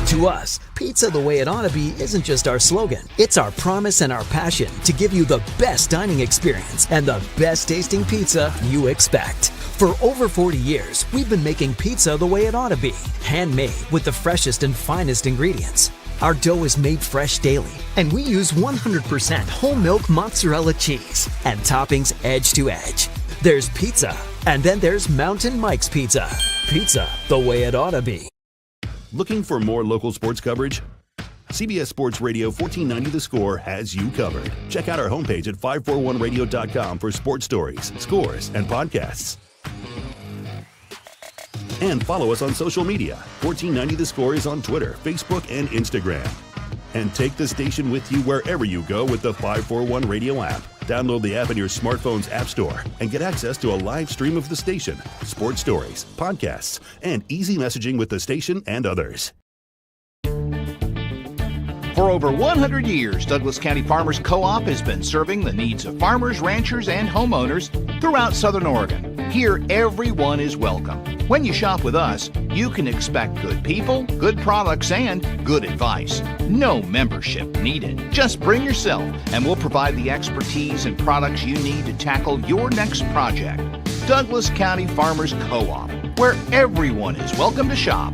To us, pizza the way it ought to be isn't just our slogan. It's our promise and our passion to give you the best dining experience and the best tasting pizza you expect. For over 40 years, we've been making pizza the way it ought to be. Handmade with the freshest and finest ingredients. Our dough is made fresh daily, and we use 100% whole milk mozzarella cheese and toppings edge to edge. There's pizza, and then there's Mountain Mike's Pizza. Pizza the way it ought to be. Looking for more local sports coverage? CBS Sports Radio 1490 The Score has you covered. Check out our homepage at 541radio.com for sports stories, scores, and podcasts. And follow us on social media. 1490 The Score is on Twitter, Facebook, and Instagram. And take the station with you wherever you go with the 541 Radio app. Download the app in your smartphone's app store and get access to a live stream of the station, sports stories, podcasts, and easy messaging with the station and others. For over 100 years, Douglas County Farmers Co-op has been serving the needs of farmers, ranchers, and homeowners throughout Southern Oregon. Here, everyone is welcome. When you shop with us, you can expect good people, good products, and good advice. No membership needed. Just bring yourself, and we'll provide the expertise and products you need to tackle your next project. Douglas County Farmers Co-op, where everyone is welcome to shop.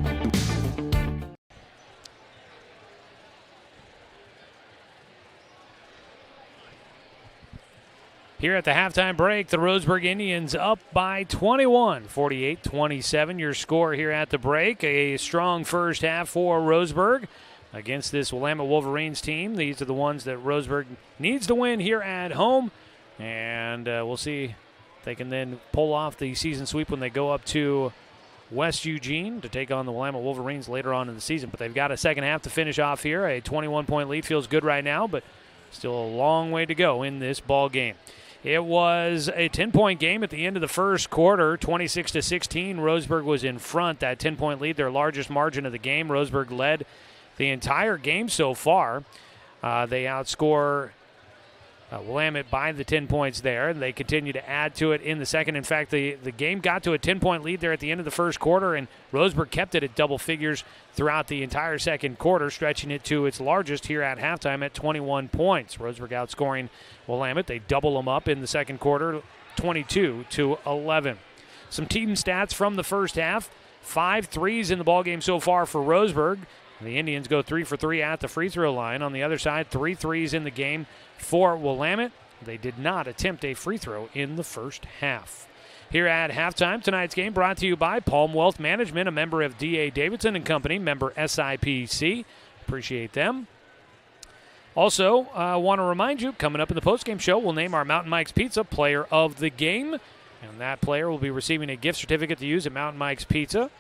Here at the halftime break, the Roseburg Indians up by 21, 48-27. Your score here at the break. A strong first half for Roseburg against this Willamette Wolverines team. These are the ones that Roseburg needs to win here at home. And we'll see if they can then pull off the season sweep when they go up to West Eugene to take on the Willamette Wolverines later on in the season. But they've got a second half to finish off here. A 21-point lead feels good right now, but still a long way to go in this ball game. It was a 10-point game at the end of the first quarter, 26-16. Roseburg was in front. That 10-point lead, their largest margin of the game. Roseburg led the entire game so far. They outscore Willamette by the 10 points there, and they continue to add to it in the second. In fact, the game got to a 10-point lead there at the end of the first quarter, and Roseburg kept it at double figures throughout the entire second quarter, stretching it to its largest here at halftime at 21 points. Roseburg outscoring Willamette. They double them up in the second quarter, 22-11. Some team stats from the first half. 5 threes in the ballgame so far for Roseburg. The Indians go 3 for 3 at the free throw line. On the other side, 3 threes in the game for Willamette. They did not attempt a free throw in the first half. Here at halftime, tonight's game brought to you by Palm Wealth Management, a member of D.A. Davidson & Company, member SIPC. Appreciate them. Also, I want to remind you, coming up in the postgame show, we'll name our Mountain Mike's Pizza player of the game. And that player will be receiving a gift certificate to use at Mountain Mike's Pizza.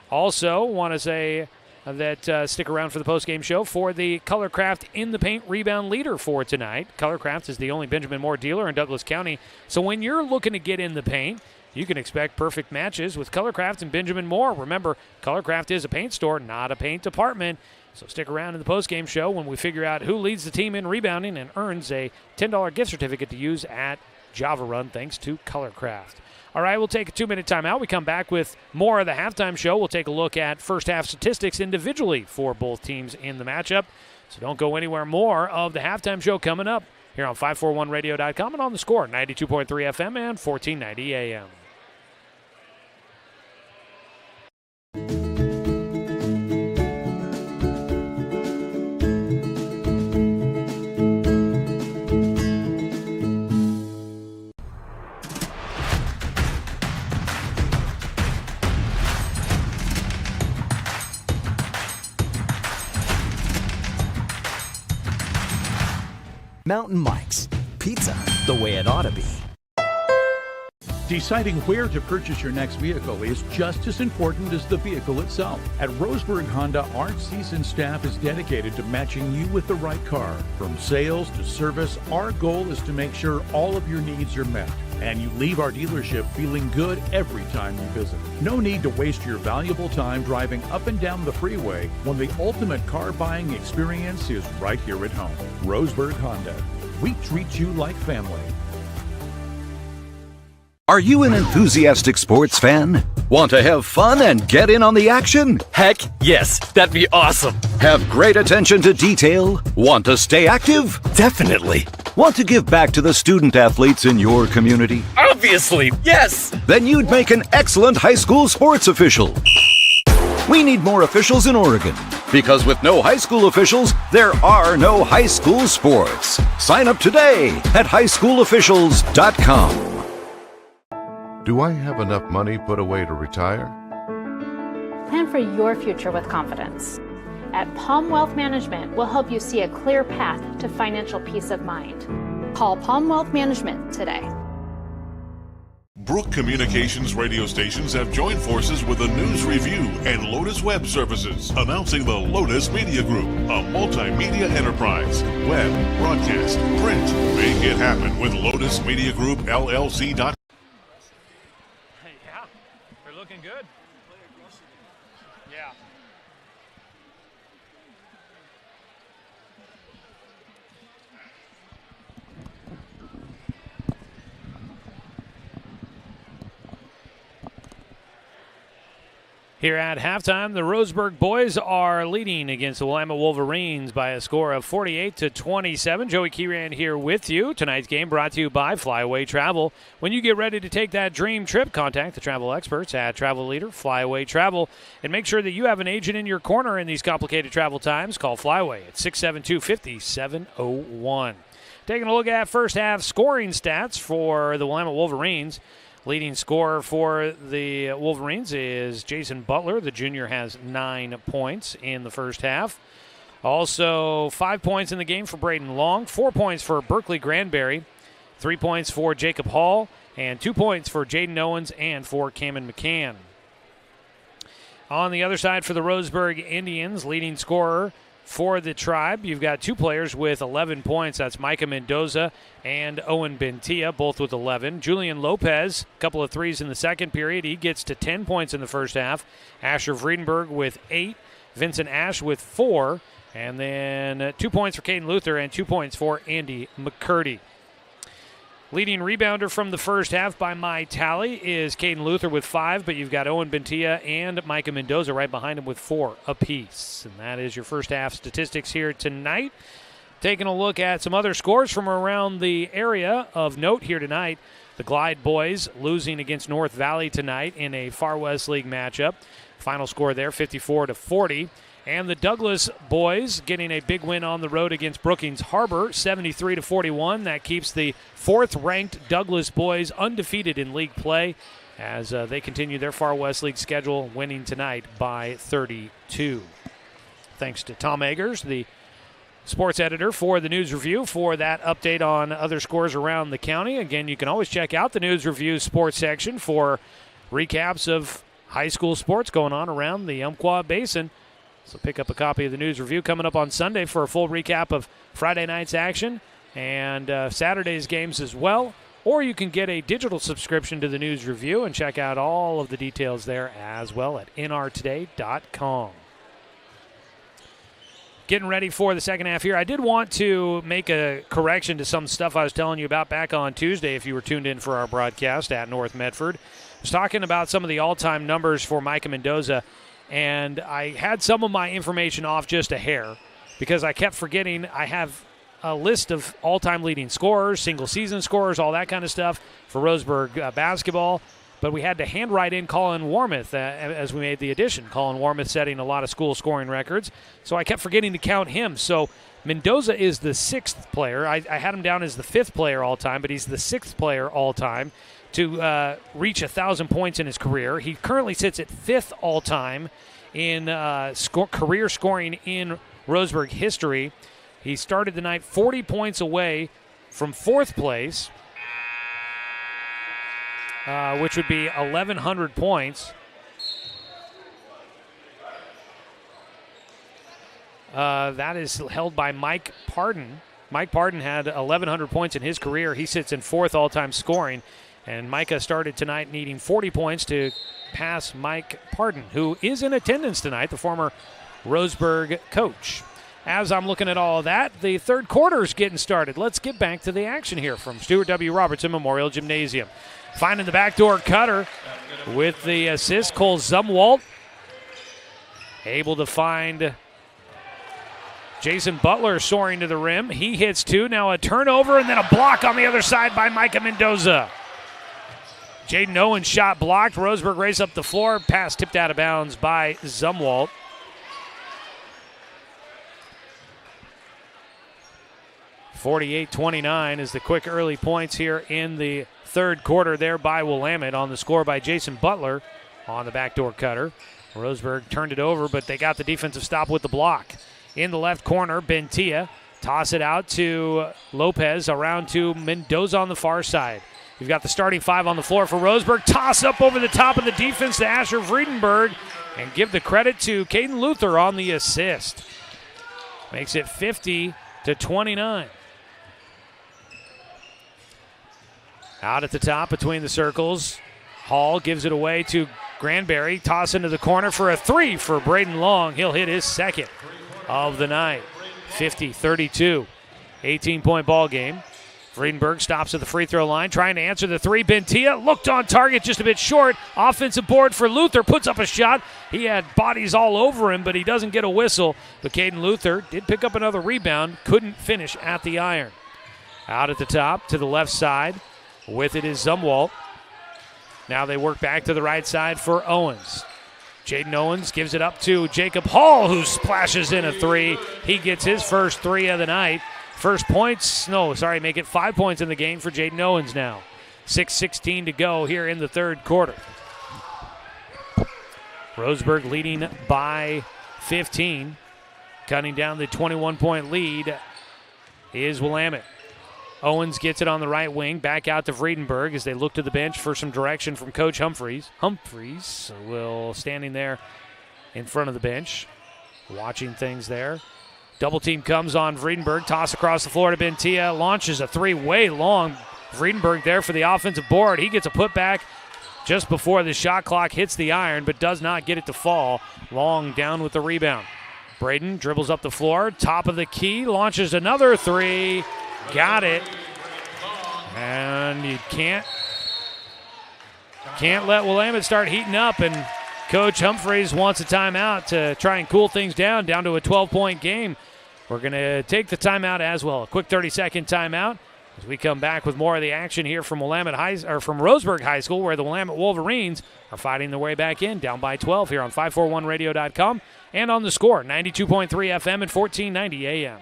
Also, want to say that stick around for the postgame show for the Colorcraft in the Paint rebound leader for tonight. Colorcraft is the only Benjamin Moore dealer in Douglas County. So when you're looking to get in the paint, you can expect perfect matches with Colorcraft and Benjamin Moore. Remember, Colorcraft is a paint store, not a paint department. So stick around in the postgame show when we figure out who leads the team in rebounding and earns a $10 gift certificate to use at Java Run thanks to Colorcraft. All right, we'll take a 2-minute timeout. We come back with more of the halftime show. We'll take a look at first half statistics individually for both teams in the matchup. So don't go anywhere. More of the halftime show coming up here on 541radio.com and on the Score, 92.3 FM and 1490 AM. Mountain Mike's Pizza, the way it ought to be. Deciding where to purchase your next vehicle is just as important as the vehicle itself. At Roseburg Honda, our seasoned staff is dedicated to matching you with the right car. From sales to service, our goal is to make sure all of your needs are met, and you leave our dealership feeling good every time you visit. No need to waste your valuable time driving up and down the freeway when the ultimate car buying experience is right here at home. Roseburg Honda. We treat you like family. Are you an enthusiastic sports fan? Want to have fun and get in on the action? Heck, yes, that'd be awesome. Have great attention to detail? Want to stay active? Definitely. Want to give back to the student athletes in your community? Obviously, yes. Then you'd make an excellent high school sports official. We need more officials in Oregon, because with no high school officials, there are no high school sports. Sign up today at highschoolofficials.com. Do I have enough money put away to retire? Plan for your future with confidence. At Palm Wealth Management, we'll help you see a clear path to financial peace of mind. Call Palm Wealth Management today. Brook Communications radio stations have joined forces with the News Review and Lotus Web Services, announcing the Lotus Media Group, a multimedia enterprise. Web, broadcast, print. Make it happen with Lotus Media Group, LLC. Yeah, they're looking good. Yeah. Here at halftime, the Roseburg boys are leading against the Willamette Wolverines by a score of 48-27. Joey Kieran here with you. Tonight's game brought to you by Flyaway Travel. When you get ready to take that dream trip, contact the travel experts at Travel Leader, Flyaway Travel, and make sure that you have an agent in your corner in these complicated travel times. Call Flyaway at 672-5701. Taking a look at first half scoring stats for the Willamette Wolverines. Leading scorer for the Wolverines is Jason Butler. The junior has 9 points in the first half. Also, 5 points in the game for Braden Long, 4 points for Berkeley Granberry, 3 points for Jacob Hall, and 2 points for Jaden Owens and for Cameron McCann. On the other side for the Roseburg Indians, leading scorer for the Tribe, you've got 2 players with 11 points. That's Micah Mendoza and Owen Bentia, both with 11. Julian Lopez, a couple of threes in the second period. He gets to 10 points in the first half. Asher Vredenberg with 8. Vincent Ash with 4. And then 2 points for Caden Luther and 2 points for Andy McCurdy. Leading rebounder from the first half by my tally is Caden Luther with 5, but you've got Owen Bentia and Micah Mendoza right behind him with 4 apiece. And that is your first half statistics here tonight. Taking a look at some other scores from around the area of note here tonight. The Glide boys losing against North Valley tonight in a Far West League matchup. Final score there, 54-40. And the Douglas boys getting a big win on the road against Brookings Harbor, 73-41. That keeps the 4th-ranked Douglas boys undefeated in league play as they continue their Far West League schedule, winning tonight by 32. Thanks to Tom Eggers, the sports editor for the News Review, for that update on other scores around the county. Again, you can always check out the News Review sports section for recaps of high school sports going on around the Umpqua Basin. So pick up a copy of the News Review coming up on Sunday for a full recap of Friday night's action and Saturday's games as well. Or you can get a digital subscription to the News Review and check out all of the details there as well at nrtoday.com. Getting ready for the second half here. I did want to make a correction to some stuff I was telling you about back on Tuesday if you were tuned in for our broadcast at North Medford. I was talking about some of the all-time numbers for Micah Mendoza, and I had some of my information off just a hair because I kept forgetting I have a list of all-time leading scorers, single-season scorers, all that kind of stuff for Roseburg basketball. But we had to handwrite in Colin Warmoth as we made the addition. Colin Warmoth setting a lot of school scoring records. So I kept forgetting to count him. So Mendoza is the 6th player. I had him down as the 5th player all-time, but he's the 6th player all-time to reach 1,000 points in his career. He currently sits at 5th all-time in career scoring in Roseburg history. He started the night 40 points away from 4th place, which would be 1,100 points. That is held by Mike Pardon. Mike Pardon had 1,100 points in his career. He sits in 4th all-time scoring. And Micah started tonight needing 40 points to pass Mike Pardon, who is in attendance tonight, the former Roseburg coach. As I'm looking at all of that, the third quarter is getting started. Let's get back to the action here from Stuart W. Robertson Memorial Gymnasium. Finding the backdoor cutter with the assist, Cole Zumwalt. Able to find Jason Butler soaring to the rim. He hits 2. Now a turnover and then a block on the other side by Micah Mendoza. Jaden Owens shot blocked. Roseburg race up the floor. Pass tipped out of bounds by Zumwalt. (48-29) is the quick early points here in the third quarter there by Willamette on the score by Jason Butler on the backdoor cutter. Roseburg turned it over, but they got the defensive stop with the block. In the left corner, Bentia toss it out to Lopez, around to Mendoza on the far side. You've got the starting 5 on the floor for Roseburg. Toss up over the top of the defense to Asher Vredenberg, and give the credit to Caden Luther on the assist. Makes it 50-29. Out at the top between the circles, Hall gives it away to Granberry. Toss into the corner for a 3 for Braden Long. He'll hit his second of the night. 50-32. 18-point ball game. Vredenberg stops at the free throw line, trying to answer the 3. Bentia looked on target, just a bit short. Offensive board for Luther, puts up a shot. He had bodies all over him, but he doesn't get a whistle. But Caden Luther did pick up another rebound, couldn't finish at the iron. Out at the top to the left side. With it is Zumwalt. Now they work back to the right side for Owens. Jaden Owens gives it up to Jacob Hall, who splashes in a 3. He gets his first 3 of the night. First points, make it 5 points in the game for Jaden Owens now. 6:16 to go here in the third quarter. Roseburg leading by 15. Cutting down the 21-point lead is Willamette. Owens gets it on the right wing, back out to Vredenberg as they look to the bench for some direction from Coach Humphreys. Humphreys will standing there in front of the bench, watching things there. Double team comes on Vredenberg, toss across the floor to Bentia, launches a 3 way long. Vredenberg there for the offensive board. He gets a putback just before the shot clock hits the iron, but does not get it to fall. Long down with the rebound. Braden dribbles up the floor, top of the key, launches another 3. Got it. And you can't let Willamette start heating up, and Coach Humphreys wants a timeout to try and cool things down to a 12-point game. We're going to take the timeout as well. A quick 30-second timeout as we come back with more of the action here from from Roseburg High School, where the Willamette Wolverines are fighting their way back in, down by 12 here on 541radio.com and on the Score, 92.3 FM and 1490 AM.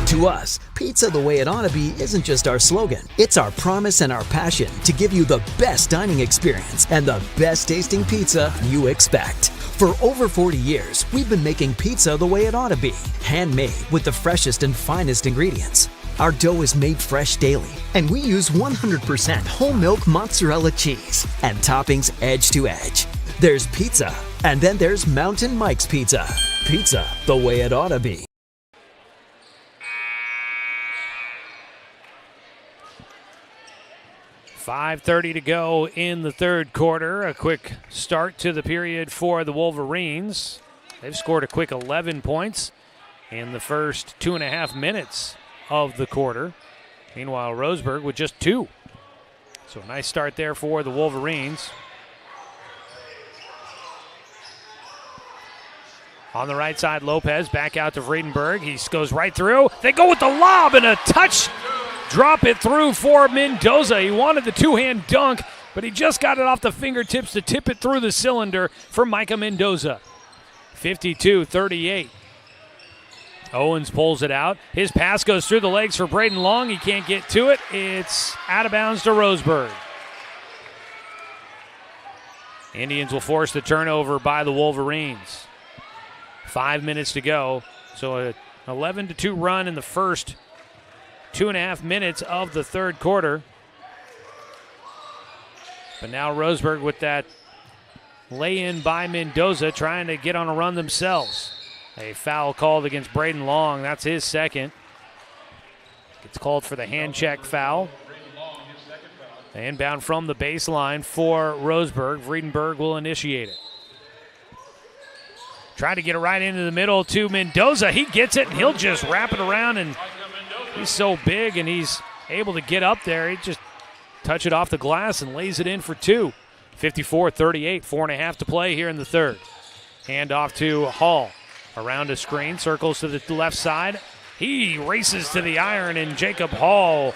To us, pizza the way it ought to be isn't just our slogan. It's our promise and our passion to give you the best dining experience and the best tasting pizza you expect. For over 40 years, we've been making pizza the way it ought to be. Handmade with the freshest and finest ingredients. Our dough is made fresh daily, and we use 100% whole milk mozzarella cheese and toppings edge to edge. There's pizza, and then there's Mountain Mike's Pizza. Pizza the way it ought to be. 5:30 to go in the third quarter. A quick start to the period for the Wolverines. They've scored a quick 11 points in the first 2.5 minutes of the quarter. Meanwhile, Roseburg with just 2. So a nice start there for the Wolverines. On the right side, Lopez back out to Friedenberg. He goes right through. They go with the lob and a touch. Drop it through for Mendoza. He wanted the two-hand dunk, but he just got it off the fingertips to tip it through the cylinder for Micah Mendoza. 52-38. Owens pulls it out. His pass goes through the legs for Braden Long. He can't get to it. It's out of bounds to Roseburg. Indians will force the turnover by the Wolverines. 5 minutes to go. So a 11-2 run in the first 2.5 minutes of the third quarter. But now Roseburg with that lay-in by Mendoza, trying to get on a run themselves. A foul called against Braden Long. That's his second. Gets called for the hand check foul. Inbound from the baseline for Roseburg. Friedenberg will initiate it. Trying to get it right into the middle to Mendoza. He gets it, and he'll just wrap it around, and he's so big, and he's able to get up there. He just touch it off the glass and lays it in for 2. 54-38, 4.5 to play here in the third. Hand off to Hall. Around a screen, circles to the left side. He races to the iron, and Jacob Hall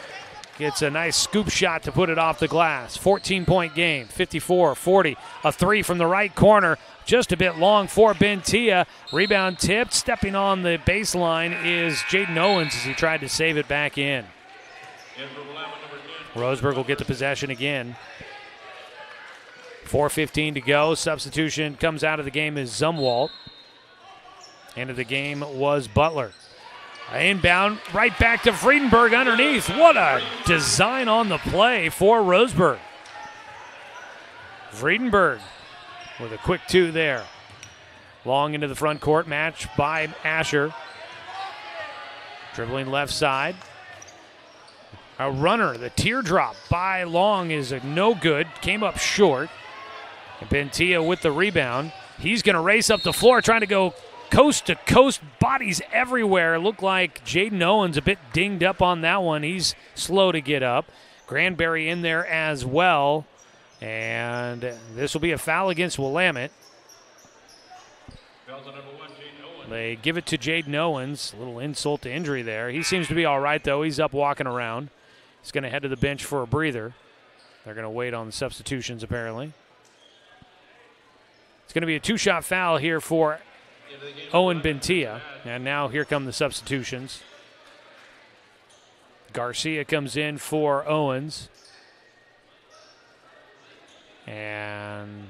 gets a nice scoop shot to put it off the glass. 14-point game, 54-40. A 3 from the right corner, just a bit long for Bentia. Rebound tipped. Stepping on the baseline is Jaden Owens as he tried to save it back in. Roseburg will get the possession again. 4:15 to go. Substitution comes out of the game is Zumwalt. End of the game was Butler. Inbound, right back to Friedenberg underneath. What a design on the play for Roseburg. Friedenberg with a quick 2 there. Long into the front court, match by Asher. Dribbling left side. A runner, the teardrop by Long is a no good. Came up short. And Bentia with the rebound. He's going to race up the floor, trying to go coast to coast, bodies everywhere. Looked like Jaden Owens a bit dinged up on that one. He's slow to get up. Granberry in there as well. And this will be a foul against Willamette. They give it to Jaden Owens. A little insult to injury there. He seems to be all right, though. He's up walking around. He's going to head to the bench for a breather. They're going to wait on the substitutions, apparently. It's going to be a 2-shot foul here for Owen Bentia. And now here come the substitutions. Garcia comes in for Owens. And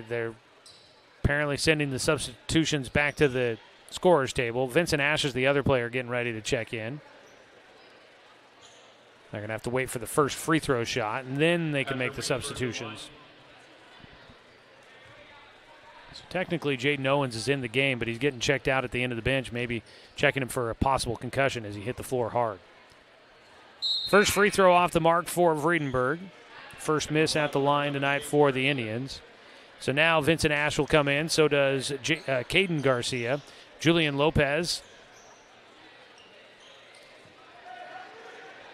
they're apparently sending the substitutions back to the scorer's table. Vincent Ash is the other player getting ready to check in. They're going to have to wait for the first free throw shot, and then they can make the substitutions. So technically, Jaden Owens is in the game, but he's getting checked out at the end of the bench, maybe checking him for a possible concussion as he hit the floor hard. First free throw off the mark for Friedenberg. First miss at the line tonight for the Indians. So now Vincent Ash will come in. So does Caden Garcia. Julian Lopez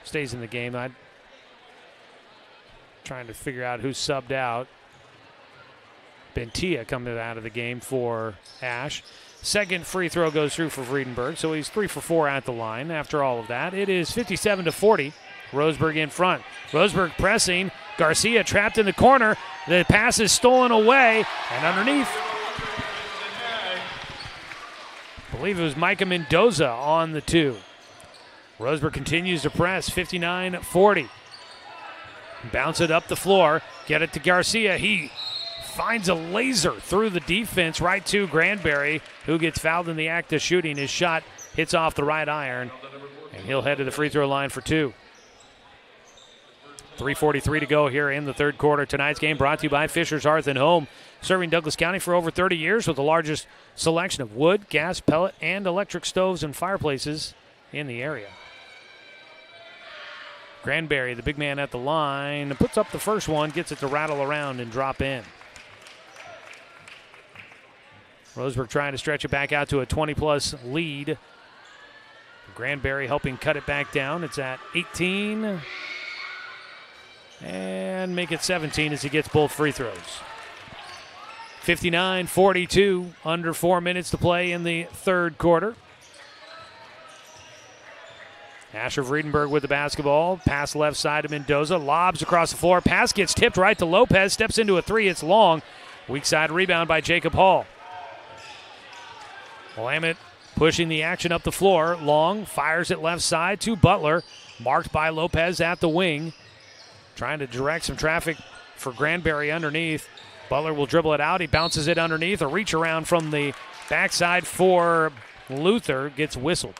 stays in the game. I'm trying to figure out who subbed out. Bentia coming out of the game for Ash. Second free throw goes through for Vredenberg, so he's 3 for 4 at the line. After all of that, it is 57-40. Roseburg in front. Roseburg pressing. Garcia trapped in the corner. The pass is stolen away, and underneath, I believe it was Micah Mendoza on the 2. Roseburg continues to press, 59-40. Bounce it up the floor, get it to Garcia. He finds a laser through the defense right to Granberry, who gets fouled in the act of shooting. His shot hits off the right iron, and he'll head to the free throw line for 2. 3:43 to go here in the third quarter. Tonight's game brought to you by Fisher's Hearth and Home, serving Douglas County for over 30 years with the largest selection of wood, gas, pellet, and electric stoves and fireplaces in the area. Granberry, the big man at the line, puts up the first one, gets it to rattle around and drop in. Roseburg trying to stretch it back out to a 20-plus lead. Granberry helping cut it back down. It's at 18. And make it 17 as he gets both free throws. 59-42, under 4 minutes to play in the third quarter. Asher Vredenberg with the basketball. Pass left side to Mendoza. Lobs across the floor. Pass gets tipped right to Lopez. Steps into a 3. It's long. Weak side rebound by Jacob Hall. Willamette pushing the action up the floor. Long fires it left side to Butler. Marked by Lopez at the wing. Trying to direct some traffic for Granberry underneath. Butler will dribble it out. He bounces it underneath. A reach around from the backside for Luther. Gets whistled.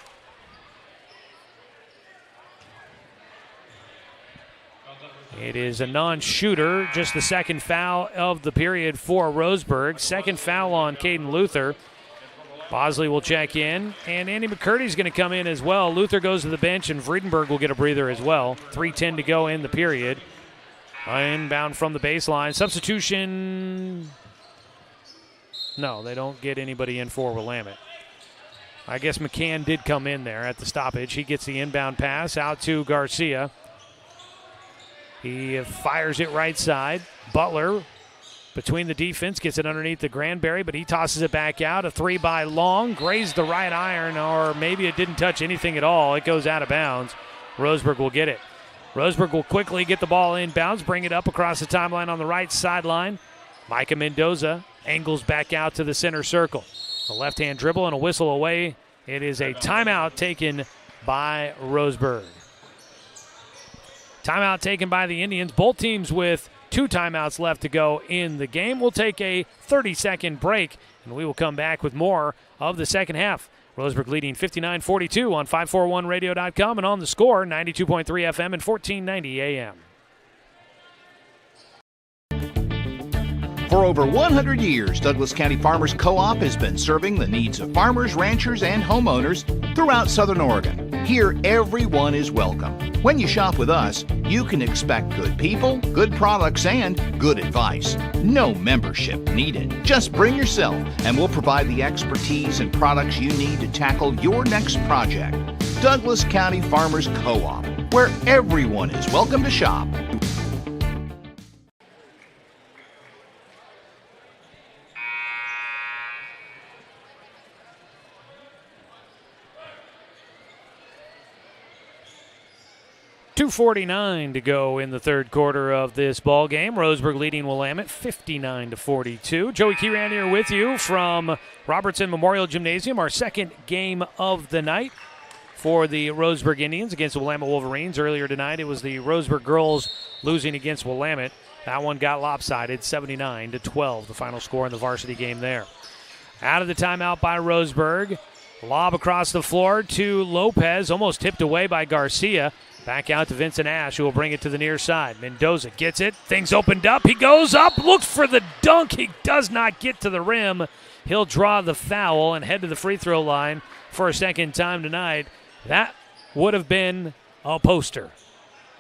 It is a non-shooter. Just the second foul of the period for Roseburg. Second foul on Caden Luther. Bosley will check in, and Andy McCurdy's going to come in as well. Luther goes to the bench, and Vredenberg will get a breather as well. 3:10 to go in the period. Inbound from the baseline. Substitution. No, they don't get anybody in for Willamette. I guess McCann did come in there at the stoppage. He gets the inbound pass out to Garcia. He fires it right side. Butler between the defense, gets it underneath the Granberry, but he tosses it back out. A 3 by Long, grazed the right iron, or maybe it didn't touch anything at all. It goes out of bounds. Roseburg will get it. Roseburg will quickly get the ball inbounds, bring it up across the timeline on the right sideline. Micah Mendoza angles back out to the center circle. A left-hand dribble and a whistle away. It is a timeout taken by Roseburg. Timeout taken by the Indians. Both teams with 2 timeouts left to go in the game. We'll take a 30-second break, and we will come back with more of the second half. Roseburg leading 59-42 on 541radio.com and on the Score, 92.3 FM and 1490 AM. For over 100 years, Douglas County Farmers Co-op has been serving the needs of farmers, ranchers, and homeowners throughout Southern Oregon. Here, everyone is welcome. When you shop with us, you can expect good people, good products, and good advice. No membership needed. Just bring yourself, and we'll provide the expertise and products you need to tackle your next project. Douglas County Farmers Co-op, where everyone is welcome to shop. .249 to go in the third quarter of this ball game. Roseburg leading Willamette 59-42. Joey Kieran here with you from Robertson Memorial Gymnasium, our second game of the night for the Roseburg Indians against the Willamette Wolverines. Earlier tonight, it was the Roseburg girls losing against Willamette. That one got lopsided, 79-12, the final score in the varsity game there. Out of the timeout by Roseburg. Lob across the floor to Lopez, almost tipped away by Garcia. Back out to Vincent Ash, who will bring it to the near side. Mendoza gets it. Things opened up. He goes up, looks for the dunk. He does not get to the rim. He'll draw the foul and head to the free throw line for a second time tonight. That would have been a poster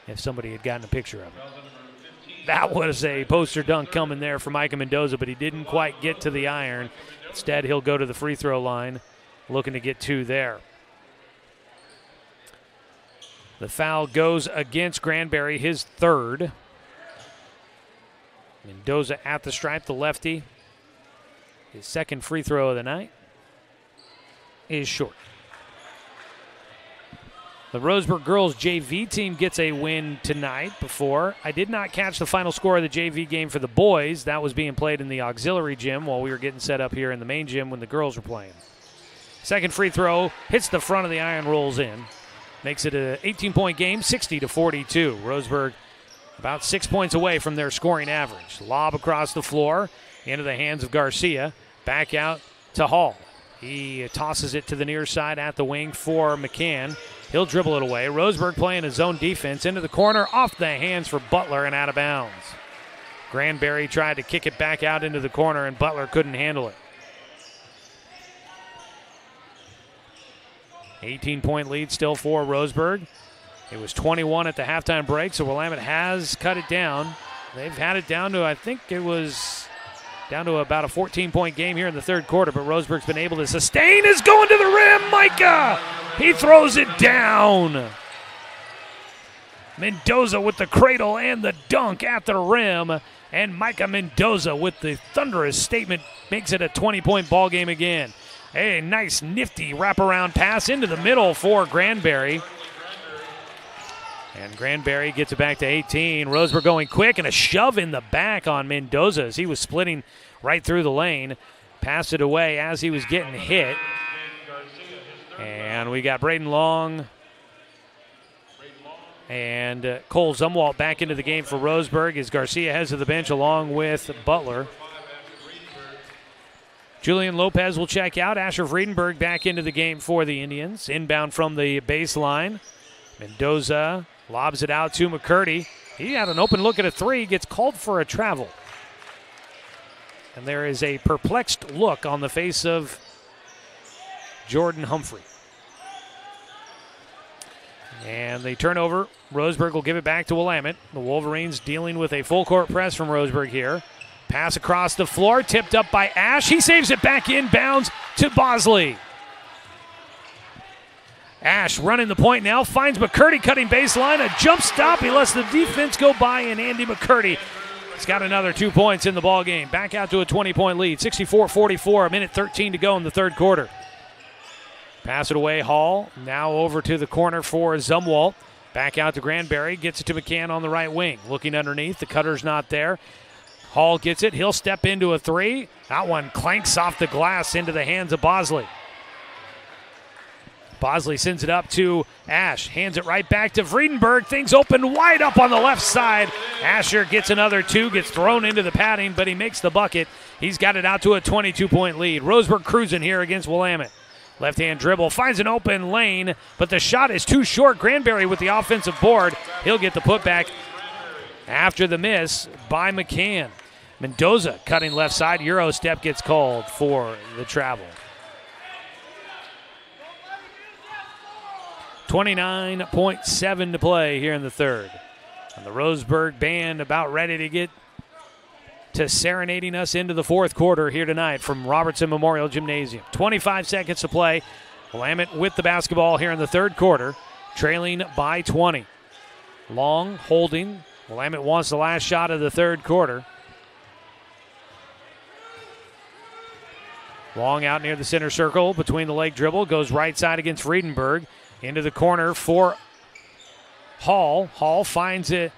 if somebody had gotten a picture of it. That was a poster dunk coming there for Micah Mendoza, but he didn't quite get to the iron. Instead, he'll go to the free throw line looking to get 2 there. The foul goes against Granberry, his 3rd. Mendoza at the stripe, the lefty. His 2nd free throw of the night is short. The Roseburg girls JV team gets a win tonight. Before, I did not catch the final score of the JV game for the boys. That was being played in the auxiliary gym while we were getting set up here in the main gym when the girls were playing. 2nd free throw, hits the front of the iron, rolls in. Makes it an 18-point game, 60-42. Roseburg about 6 points away from their scoring average. Lob across the floor into the hands of Garcia. Back out to Hall. He tosses it to the near side at the wing for McCann. He'll dribble it away. Roseburg playing a zone defense into the corner, off the hands for Butler and out of bounds. Granberry tried to kick it back out into the corner, and Butler couldn't handle it. 18-point lead still for Roseburg. It was 21 at the halftime break, so Willamette has cut it down. They've had it down to, I think it was down to about a 14-point game here in the 3rd quarter, but Roseburg's been able to sustain. Is going to the rim, Micah! He throws it down. Mendoza with the cradle and the dunk at the rim, and Micah Mendoza with the thunderous statement makes it a 20-point ball game again. A nice, nifty wraparound pass into the middle for Granberry. And Granberry gets it back to 18. Roseburg going quick, and a shove in the back on Mendoza as he was splitting right through the lane. Passed it away as he was getting hit. And we got Braden Long and Cole Zumwalt back into the game for Roseburg as Garcia heads to the bench along with Butler. Julian Lopez will check out. Asher Friedenberg back into the game for the Indians. Inbound from the baseline. Mendoza lobs it out to McCurdy. He had an open look at a 3, gets called for a travel. And there is a perplexed look on the face of Jordan Humphrey. And they turn over. Roseburg will give it back to Willamette. The Wolverines dealing with a full court press from Roseburg here. Pass across the floor, tipped up by Ash. He saves it back inbounds to Bosley. Ash running the point now, finds McCurdy cutting baseline, a jump stop. He lets the defense go by, and Andy McCurdy has got another 2 points in the ball game. Back out to a 20-point lead, 64-44, a minute 13 to go in the 3rd quarter. Pass it away, Hall. Now over to the corner for Zumwalt. Back out to Granberry, gets it to McCann on the right wing. Looking underneath, the cutter's not there. Hall gets it, he'll step into a 3. That one clanks off the glass into the hands of Bosley. Bosley sends it up to Ash, hands it right back to Friedenberg. Things open wide up on the left side. Asher gets another 2, gets thrown into the padding, but he makes the bucket. He's got it out to a 22-point lead. Roseburg cruising here against Willamette. Left-hand dribble, finds an open lane, but the shot is too short. Granberry with the offensive board. He'll get the putback after the miss by McCann. Mendoza cutting left side. Euro step gets called for the travel. 29.7 to play here in the 3rd. And the Roseburg band about ready to get to serenading us into the 4th quarter here tonight from Robertson Memorial Gymnasium. 25 seconds to play. Willamette with the basketball here in the 3rd quarter, trailing by 20. Long holding. Willamette wants the last shot of the 3rd quarter. Long out near the center circle between the leg dribble. Goes right side against Friedenberg. Into the corner for Hall. Hall finds it.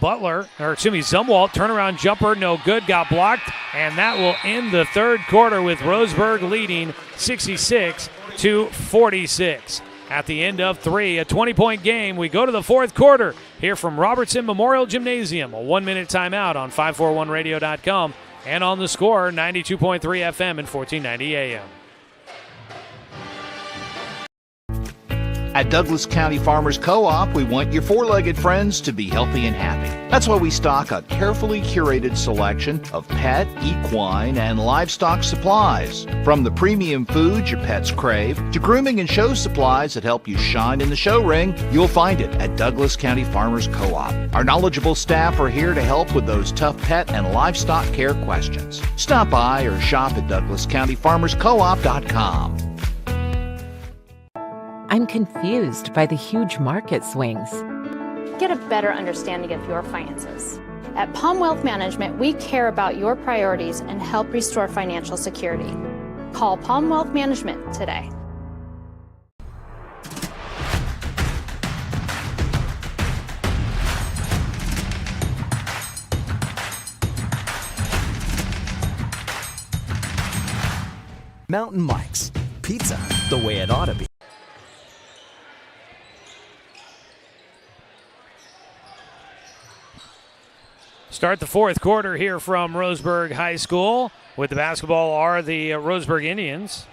Zumwalt, turnaround jumper, no good, got blocked, and that will end the 3rd quarter with Roseburg leading 66-46. At the end of 3, a 20-point game. We go to the 4th quarter here from Robertson Memorial Gymnasium. A 1-minute timeout on 541radio.com and on the Score, 92.3 FM and 1490 AM. At Douglas County Farmers Co-op, we want your four-legged friends to be healthy and happy. That's why we stock a carefully curated selection of pet, equine, and livestock supplies. From the premium foods your pets crave to grooming and show supplies that help you shine in the show ring, you'll find it at Douglas County Farmers Co-op. Our knowledgeable staff are here to help with those tough pet and livestock care questions. Stop by or shop at DouglasCountyFarmersCoop.com. I'm confused by the huge market swings. Get a better understanding of your finances. At Palm Wealth Management, we care about your priorities and help restore financial security. Call Palm Wealth Management today. Mountain Mike's Pizza, the way it ought to be. Start the fourth quarter here from Roseburg High School. With the basketball are the Roseburg Indians.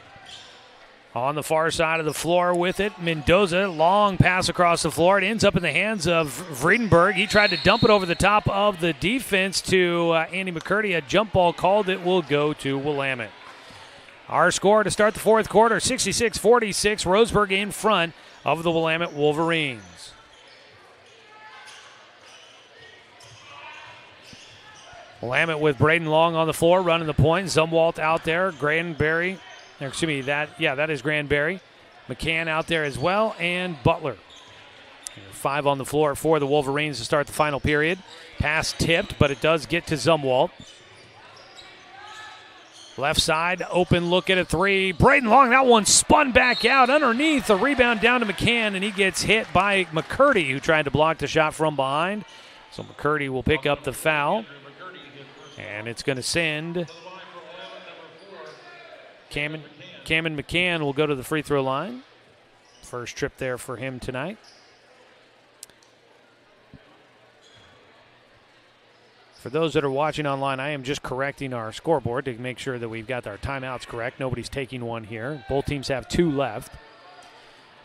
On the far side of the floor with it, Mendoza, long pass across the floor. It ends up in the hands of Vredenberg. He tried to dump it over the top of the defense to Andy McCurdy. A jump ball called. It will go to Willamette. Our score to start the fourth quarter, 66-46. Roseburg in front of the Willamette Wolverines. Willamette with Braden Long on the floor, running the point. Zumwalt out there. Granberry. Excuse me, that is Granberry. McCann out there as well, and Butler. 5 on the floor for the Wolverines to start the final period. Pass tipped, but it does get to Zumwalt. Left side, open look at a 3. Braden Long, that one spun back out underneath. The rebound down to McCann, and he gets hit by McCurdy, who tried to block the shot from behind. So McCurdy will pick up the foul. And it's going to send Cameron McCann will go to the free throw line. First trip there for him tonight. For those that are watching online, I am just correcting our scoreboard to make sure that we've got our timeouts correct. Nobody's taking one here. Both teams have 2 left.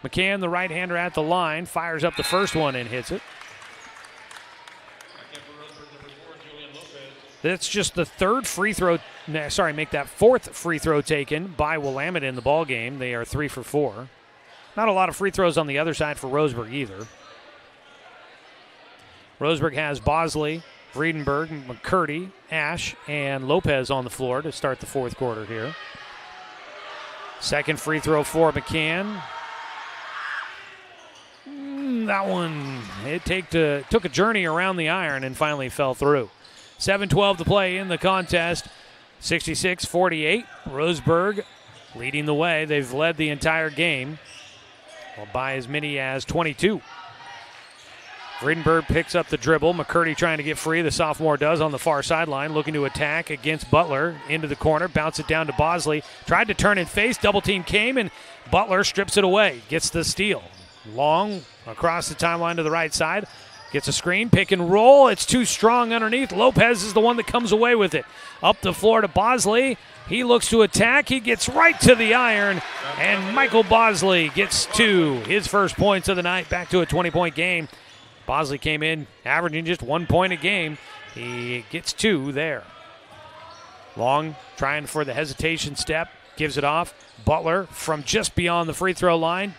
McCann, the right-hander at the line, fires up the first one and hits it. That's just the third free throw. Make that fourth free throw taken by Willamette in the ball game. They are 3 for 4. Not a lot of free throws on the other side for Roseburg either. Roseburg has Bosley, Vredenberg, McCurdy, Ash, and Lopez on the floor to start the fourth quarter here. Second free throw for McCann. That one, took a journey around the iron and finally fell through. 7:12 to play in the contest. 66-48. Roseburg leading the way. They've led the entire game by as many as 22. Vredenberg picks up the dribble. McCurdy trying to get free. The sophomore does on the far sideline, looking to attack against Butler. Into the corner, bounce it down to Bosley. Tried to turn and face. Double team came, and Butler strips it away. Gets the steal. Long across the timeline to the right side. Gets a screen, pick and roll. It's too strong underneath. Lopez is the one that comes away with it. Up the floor to Bosley. He looks to attack. He gets right to the iron. And Michael Bosley gets his first points of the night. Back to a 20-point game. Bosley came in averaging just 1 point a game. He gets 2 there. Long trying for the hesitation step. Gives it off. Butler from just beyond the free throw line.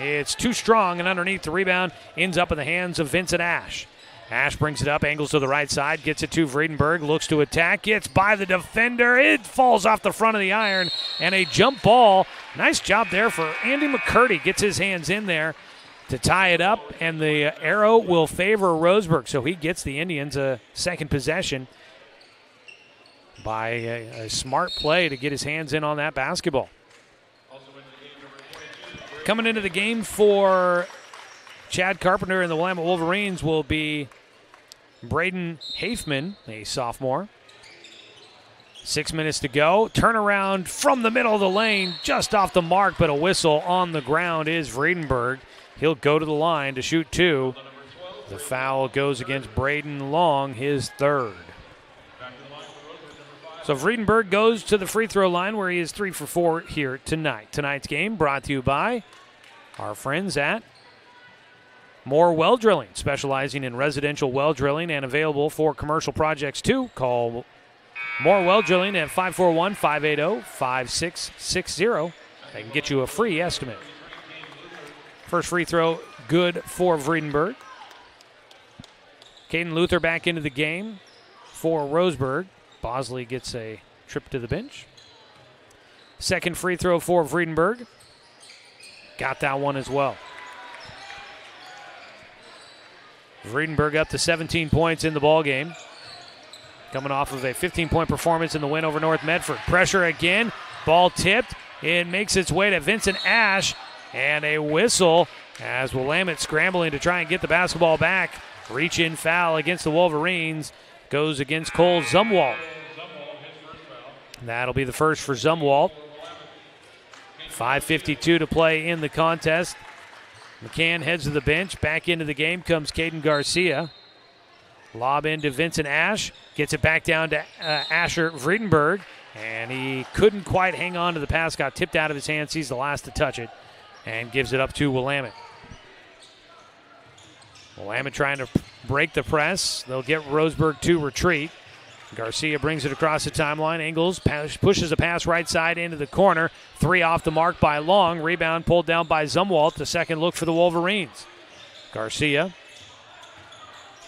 It's too strong, and underneath the rebound ends up in the hands of Vincent Ash. Ash brings it up, angles to the right side, gets it to Vredenberg, looks to attack, gets by the defender. It falls off the front of the iron, and a jump ball. Nice job there for Andy McCurdy. Gets his hands in there to tie it up, and the arrow will favor Roseburg. So he gets the Indians a second possession by a smart play to get his hands in on that basketball. Coming into the game for Chad Carpenter and the Willamette Wolverines will be Braden Hafman, a sophomore. 6 minutes to go. Turnaround from the middle of the lane, just off the mark, but a whistle on the ground is Vredenberg. He'll go to the line to shoot 2. The foul goes against Braden Long, his third. So Vredenberg goes to the free throw line where he is 3 for 4 here tonight. Tonight's game brought to you by our friends at Moore Well Drilling, specializing in residential well drilling and available for commercial projects too. Call Moore Well Drilling at 541-580-5660. They can get you a free estimate. First free throw good for Vredenberg. Caden Luther back into the game for Roseburg. Bosley gets a trip to the bench. Second free throw for Vredenberg. got that one as well. Vredenburg up to 17 points in the ballgame. Coming off of a 15-point performance in the win over North Medford. Pressure again. Ball tipped. It makes its way to Vincent Ash. And a whistle as Willamette scrambling to try and get the basketball back. Reach-in foul against the Wolverines goes against Cole Zumwalt. That'll be the first for Zumwalt. 5:52 to play in the contest. McCann heads to the bench. Back into the game comes Caden Garcia. Lob into Vincent Ash. Gets it back down to Asher Vredenburg. And he couldn't quite hang on to the pass. Got tipped out of his hands. He's the last to touch it. And gives it up to Willamette. Willamette trying to break the press. They'll get Roseburg to retreat. Garcia brings it across the timeline. Ingles pushes a pass right side into the corner. 3 off the mark by Long. Rebound pulled down by Zumwalt. The second look for the Wolverines. Garcia.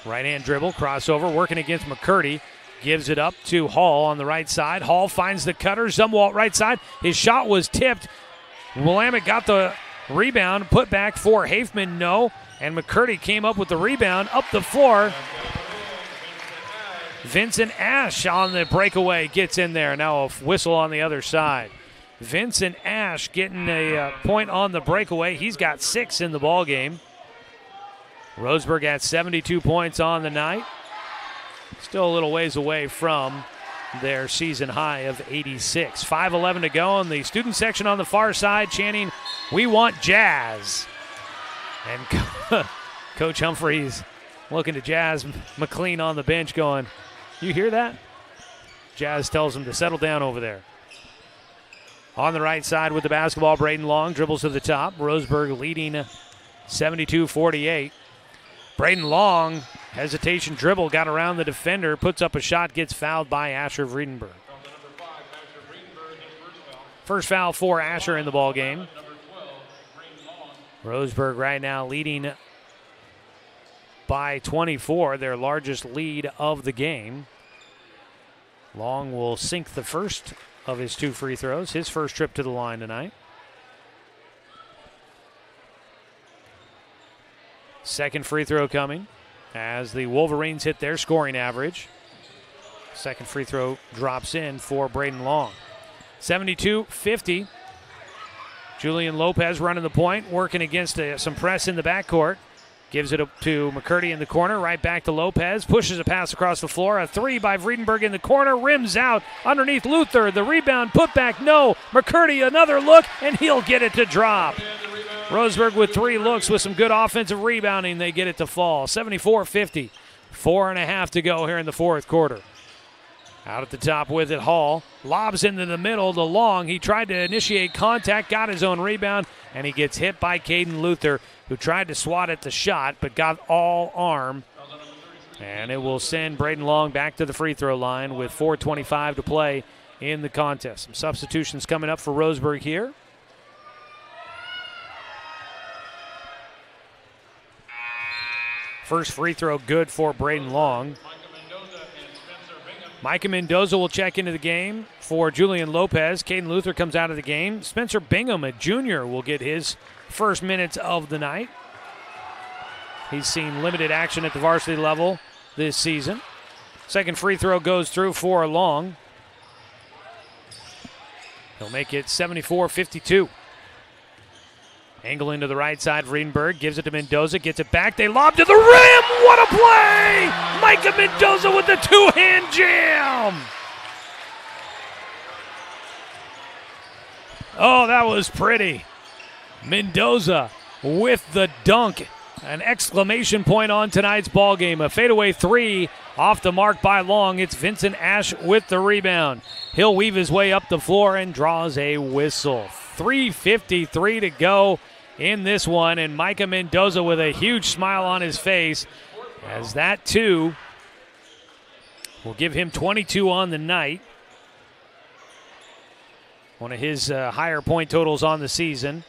Right-hand dribble. Crossover. Working against McCurdy. Gives it up to Hall on the right side. Hall finds the cutter. Zumwalt right side. His shot was tipped. Willamette got the rebound. Put back for Hafman. No. And McCurdy came up with the rebound. Up the floor. Vincent Ash on the breakaway gets in there. Now a whistle on the other side. Vincent Ash getting a point on the breakaway. He's got 6 in the ball game. Roseburg at 72 points on the night. Still a little ways away from their season high of 86. 5:11 to go, and the student section on the far side chanting, "We want Jazz." And Coach Humphreys looking to Jazz McLean on the bench going, "You hear that?" Jazz tells him to settle down over there. On the right side with the basketball, Braden Long dribbles to the top. Roseburg leading 72-48. Braden Long, hesitation dribble, got around the defender, puts up a shot, gets fouled by Asher Vredenburg. First foul for Asher in the ball game. Roseburg right now leading by 24, their largest lead of the game. Long will sink the first of his 2 free throws, his first trip to the line tonight. Second free throw coming as the Wolverines hit their scoring average. Second free throw drops in for Braden Long. 72-50. Julian Lopez running the point, working against some press in the backcourt. Gives it up to McCurdy in the corner, right back to Lopez. Pushes a pass across the floor. A 3 by Vredenburg in the corner. Rims out underneath Luther. The rebound, put back, no. McCurdy another look, and he'll get it to drop. Roseburg with 3 looks with some good offensive rebounding. They get it to fall. 74-50. 4.5 to go here in the fourth quarter. Out at the top with it, Hall. Lobs into the middle to Long. He tried to initiate contact, got his own rebound, and he gets hit by Caden Luther, who tried to swat at the shot but got all arm. And it will send Braden Long back to the free throw line with 4:25 to play in the contest. Some substitutions coming up for Roseburg here. First free throw good for Braden Long. Micah Mendoza will check into the game for Julian Lopez. Caden Luther comes out of the game. Spencer Bingham, a junior, will get his first minutes of the night. He's seen limited action at the varsity level this season. Second free throw goes through for Long. He'll make it 74-52. Angle into the right side. Vredenburg gives it to Mendoza. Gets it back. They lob to the rim. What a play! Micah Mendoza with the 2-hand jam. Oh, that was pretty. Mendoza with the dunk. An exclamation point on tonight's ball game. A fadeaway 3 off the mark by Long. It's Vincent Ash with the rebound. He'll weave his way up the floor and draws a whistle. 3:53 to go in this one, and Micah Mendoza with a huge smile on his face, as that too will give him 22 on the night. One of his higher point totals on the season.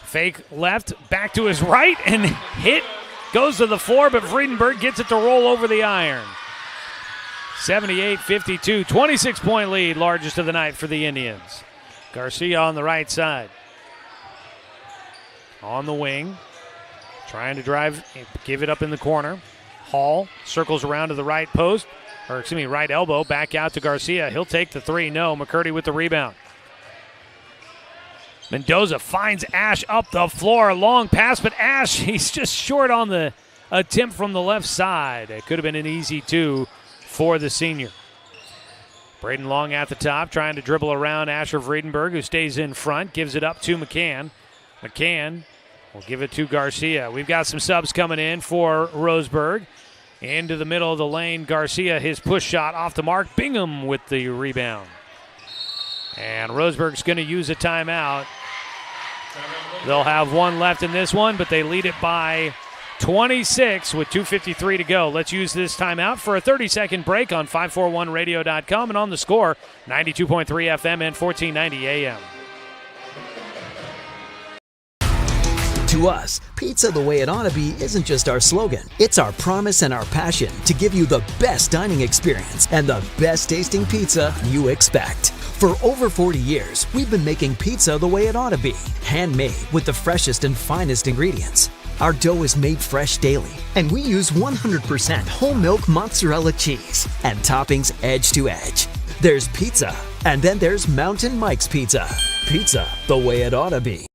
Fake left, back to his right, and hit goes to the floor, but Vredenburg gets it to roll over the iron. 78-52, 26-point lead, largest of the night for the Indians. Garcia on the right side. on the wing, trying to drive, give it up in the corner. Hall circles around to the right post, right elbow, back out to Garcia. He'll take the three. No, McCurdy with the rebound. Mendoza finds Ash up the floor. Long pass, but Ash, he's just short on the attempt from the left side. It could have been an easy two for the senior. Braden Long at the top, trying to dribble around Asher Vredenberg, who stays in front, gives it up to McCann. McCann will give it to Garcia. We've got some subs coming in for Roseburg. Into the middle of the lane, Garcia, his push shot off the mark. Bingham with the rebound. And Roseburg's going to use a timeout. They'll have one left in this one, but they lead it by 26 with 2:53 to go. Let's use this timeout for a 30-second break on 541radio.com and on the score, 92.3 FM and 1490 AM. To us, pizza the way it ought to be isn't just our slogan. It's our promise and our passion to give you the best dining experience and the best tasting pizza you expect. For over 40 years, we've been making pizza the way it ought to be. Handmade with the freshest and finest ingredients. Our dough is made fresh daily, and we use 100% whole milk mozzarella cheese and toppings edge to edge. There's pizza, and then there's Mountain Mike's Pizza. Pizza the way it ought to be.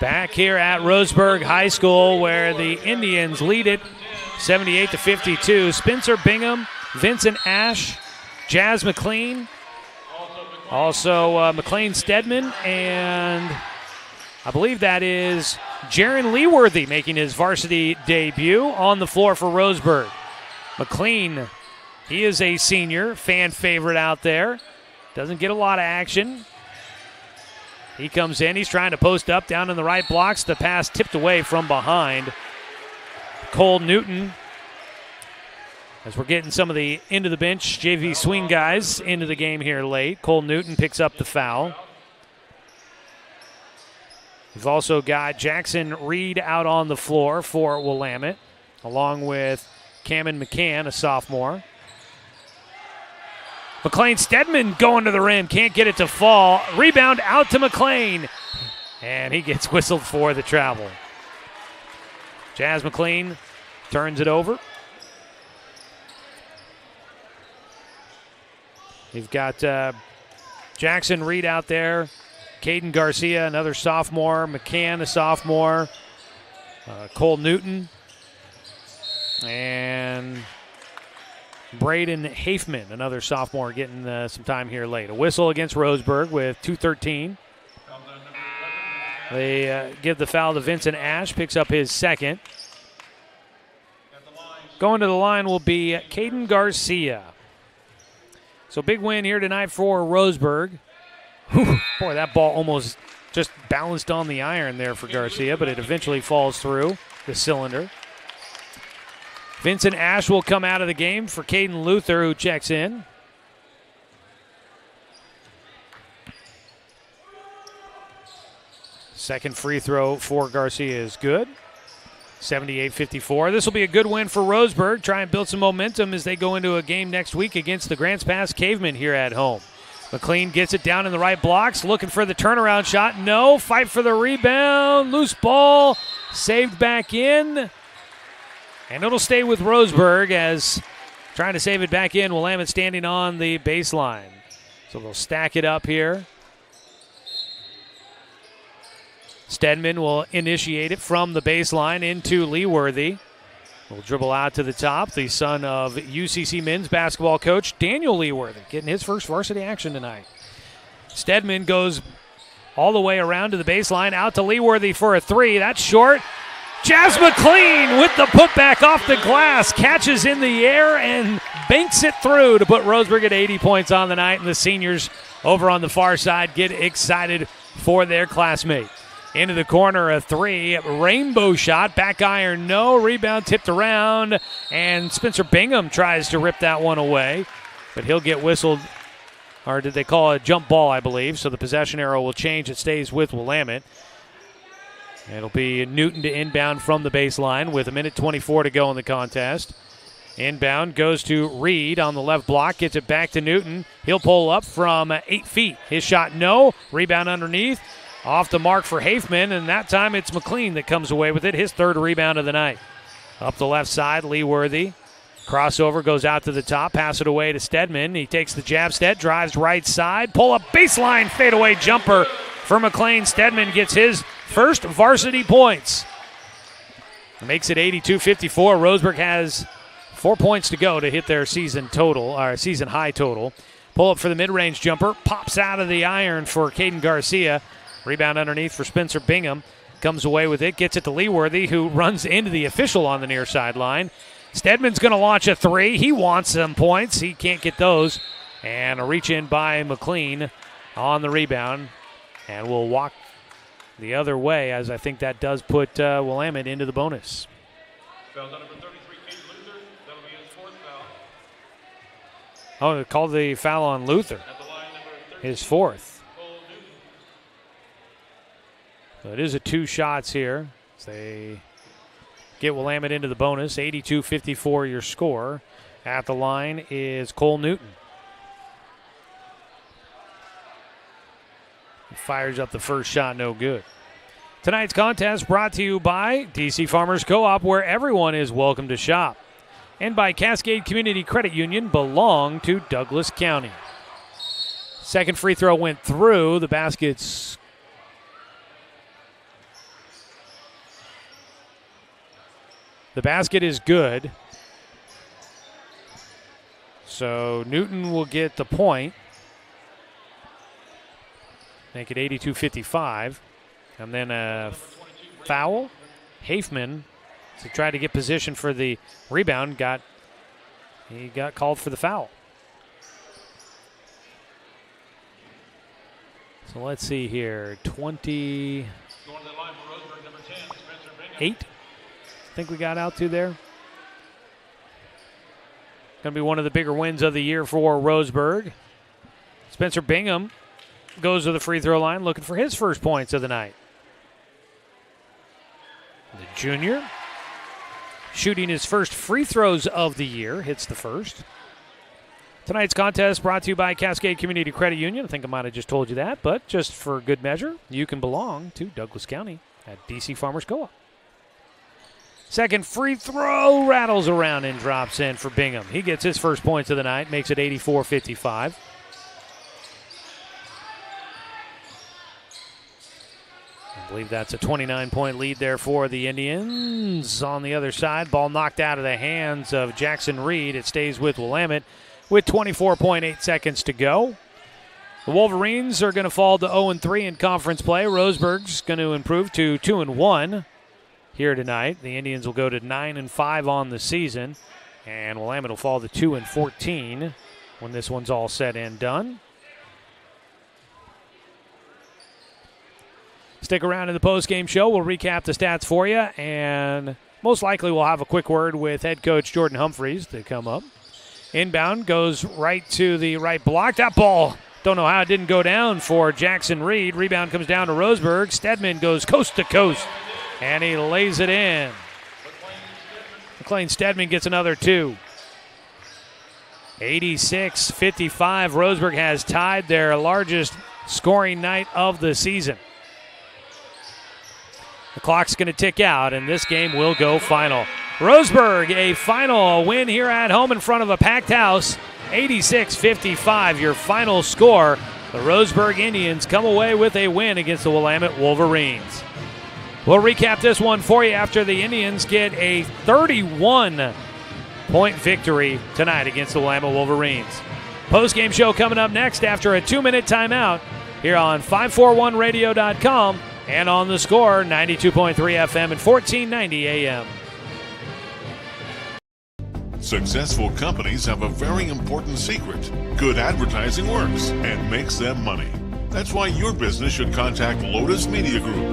Back here at Roseburg High School, where the Indians lead it 78-52. Spencer Bingham, Vincent Ash, Jazz McLean, also McLean Stedman, and I believe that is Jaron Leeworthy making his varsity debut on the floor for Roseburg. McLean, he is a senior, fan favorite out there. Doesn't get a lot of action. He comes in, he's trying to post up down in the right blocks. The pass tipped away from behind. Cole Newton, as we're getting some of the into the bench JV swing guys into the game here late. Cole Newton picks up the foul. We've also got Jackson Reed out on the floor for Willamette, along with Cameron McCann, a sophomore. McLean Stedman going to the rim, can't get it to fall. Rebound out to McLean, and he gets whistled for the travel. Jazz McLean turns it over. You've got Jackson Reed out there, Caden Garcia, another sophomore, McCann, a sophomore, Cole Newton, and Braden Hafman, another sophomore, getting some time here late. A whistle against Roseburg with 2:13. They give the foul to Vincent Ash, picks up his second. Going to the line will be Caden Garcia. So big win here tonight for Roseburg. Boy, that ball almost just balanced on the iron there for Garcia, but it eventually falls through the cylinder. Vincent Ash will come out of the game for Caden Luther, who checks in. Second free throw for Garcia is good. 78-54. This will be a good win for Roseburg. Try and build some momentum as they go into a game next week against the Grants Pass Cavemen here at home. McLean gets it down in the right blocks, looking for the turnaround shot. No, fight for the rebound. Loose ball, saved back in. And it'll stay with Roseburg as trying to save it back in. Willamette standing on the baseline. So they'll stack it up here. Stedman will initiate it from the baseline into Leeworthy. Will dribble out to the top. The son of UCC men's basketball coach Daniel Leeworthy getting his first varsity action tonight. Stedman goes all the way around to the baseline, out to Leeworthy for a three. That's short. Jazz McLean with the putback off the glass, catches in the air and banks it through to put Roseburg at 80 points on the night, and the seniors over on the far side get excited for their classmate. Into the corner, a three, rainbow shot, back iron, no, rebound tipped around, and Spencer Bingham tries to rip that one away, but he'll get whistled, or did they call it a jump ball, I believe, so the possession arrow will change. It stays with Willamette. It'll be Newton to inbound from the baseline with 1:24 to go in the contest. Inbound goes to Reed on the left block, gets it back to Newton. He'll pull up from 8 feet. His shot, no. Rebound underneath. Off the mark for Hafman, and that time it's McLean that comes away with it, his third rebound of the night. Up the left side, Leeworthy. Crossover goes out to the top, pass it away to Stedman. He takes the jab step, drives right side, pull up baseline, fadeaway jumper for McLean. Stedman gets his first varsity points. Makes it 82-54. Roseburg has 4 points to go to hit their season high total. Pull up for the mid-range jumper, pops out of the iron for Caden Garcia. Rebound underneath for Spencer Bingham. Comes away with it, gets it to Leeworthy, who runs into the official on the near sideline. Stedman's going to launch a three. He wants some points. He can't get those. And a reach in by McLean on the rebound. And we'll walk the other way, as I think that does put Willamette into the bonus. Foul number 33, Caden Luther. That'll be his fourth foul. Oh, they called the foul on Luther. At the line, number 13, his fourth. Cole Newton. So it is a 2 shots here. So they get Willamette into the bonus. 82-54 your score. At the line is Cole Newton. He fires up the first shot, no good. Tonight's contest brought to you by DC Farmers Co-op, where everyone is welcome to shop. And by Cascade Community Credit Union, belong to Douglas County. Second free throw went through. The basket's The basket is good. So Newton will get the point. Make it 82-55. And then a foul. Hafman, to try to get position for the rebound, he got called for the foul. So let's see here. 28. I think we got out to there. Going to be one of the bigger wins of the year for Roseburg. Spencer Bingham goes to the free throw line looking for his first points of the night. The junior shooting his first free throws of the year, hits the first. Tonight's contest brought to you by Cascade Community Credit Union. I think I might have just told you that, but just for good measure, you can belong to Douglas County at DC Farmers Co-op. Second free throw rattles around and drops in for Bingham. He gets his first points of the night, makes it 84-55. I believe that's a 29-point lead there for the Indians. On the other side, ball knocked out of the hands of Jackson Reed. It stays with Willamette with 24.8 seconds to go. The Wolverines are going to fall to 0-3 in conference play. Roseburg's going to improve to 2-1 here tonight. The Indians will go to 9-5 on the season, and Willamette will fall to 2-14 when this one's all said and done. Stick around in the post-game show. We'll recap the stats for you, and most likely we'll have a quick word with head coach Jordan Humphreys to come up. Inbound goes right to the right block. That ball, don't know how it didn't go down for Jackson Reed. Rebound comes down to Roseburg. Stedman goes coast to coast, and he lays it in. McLean Stedman gets another 2. 86-55. Roseburg has tied their largest scoring night of the season. The clock's going to tick out, and this game will go final. Roseburg, a final win here at home in front of a packed house. 86-55, your final score. The Roseburg Indians come away with a win against the Willamette Wolverines. We'll recap this one for you after the Indians get a 31-point victory tonight against the Willamette Wolverines. Post-game show coming up next after a 2-minute timeout here on 541radio.com. And on the score, 92.3 FM and 1490 AM. Successful companies have a very important secret. Good advertising works and makes them money. That's why your business should contact Lotus Media Group.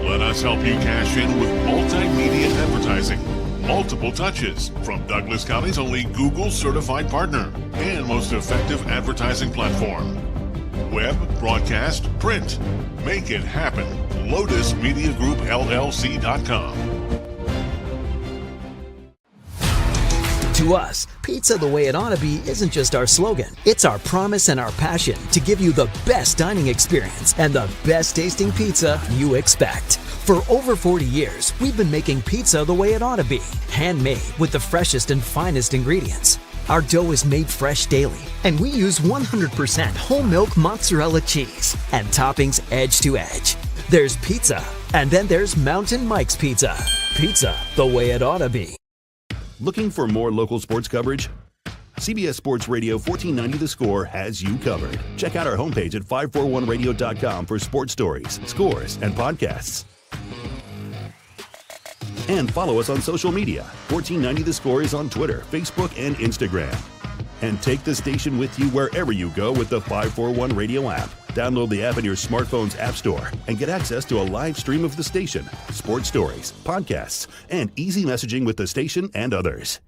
Let us help you cash in with multimedia advertising. Multiple touches from Douglas County's only Google certified partner and most effective advertising platform. Web, broadcast, print. Make it happen. LotusMediaGroupLLC.com. To us, pizza the way it ought to be isn't just our slogan. It's our promise and our passion to give you the best dining experience and the best tasting pizza you expect. For over 40 years, we've been making pizza the way it ought to be. Handmade with the freshest and finest ingredients. Our dough is made fresh daily, and we use 100% whole milk mozzarella cheese and toppings edge to edge. There's pizza, and then there's Mountain Mike's Pizza. Pizza the way it ought to be. Looking for more local sports coverage? CBS Sports Radio 1490 The Score has you covered. Check out our homepage at 541radio.com for sports stories, scores, and podcasts. And follow us on social media. 1490 The Score is on Twitter, Facebook, and Instagram. And take the station with you wherever you go with the 541 Radio app. Download the app in your smartphone's app store and get access to a live stream of the station, sports stories, podcasts, and easy messaging with the station and others.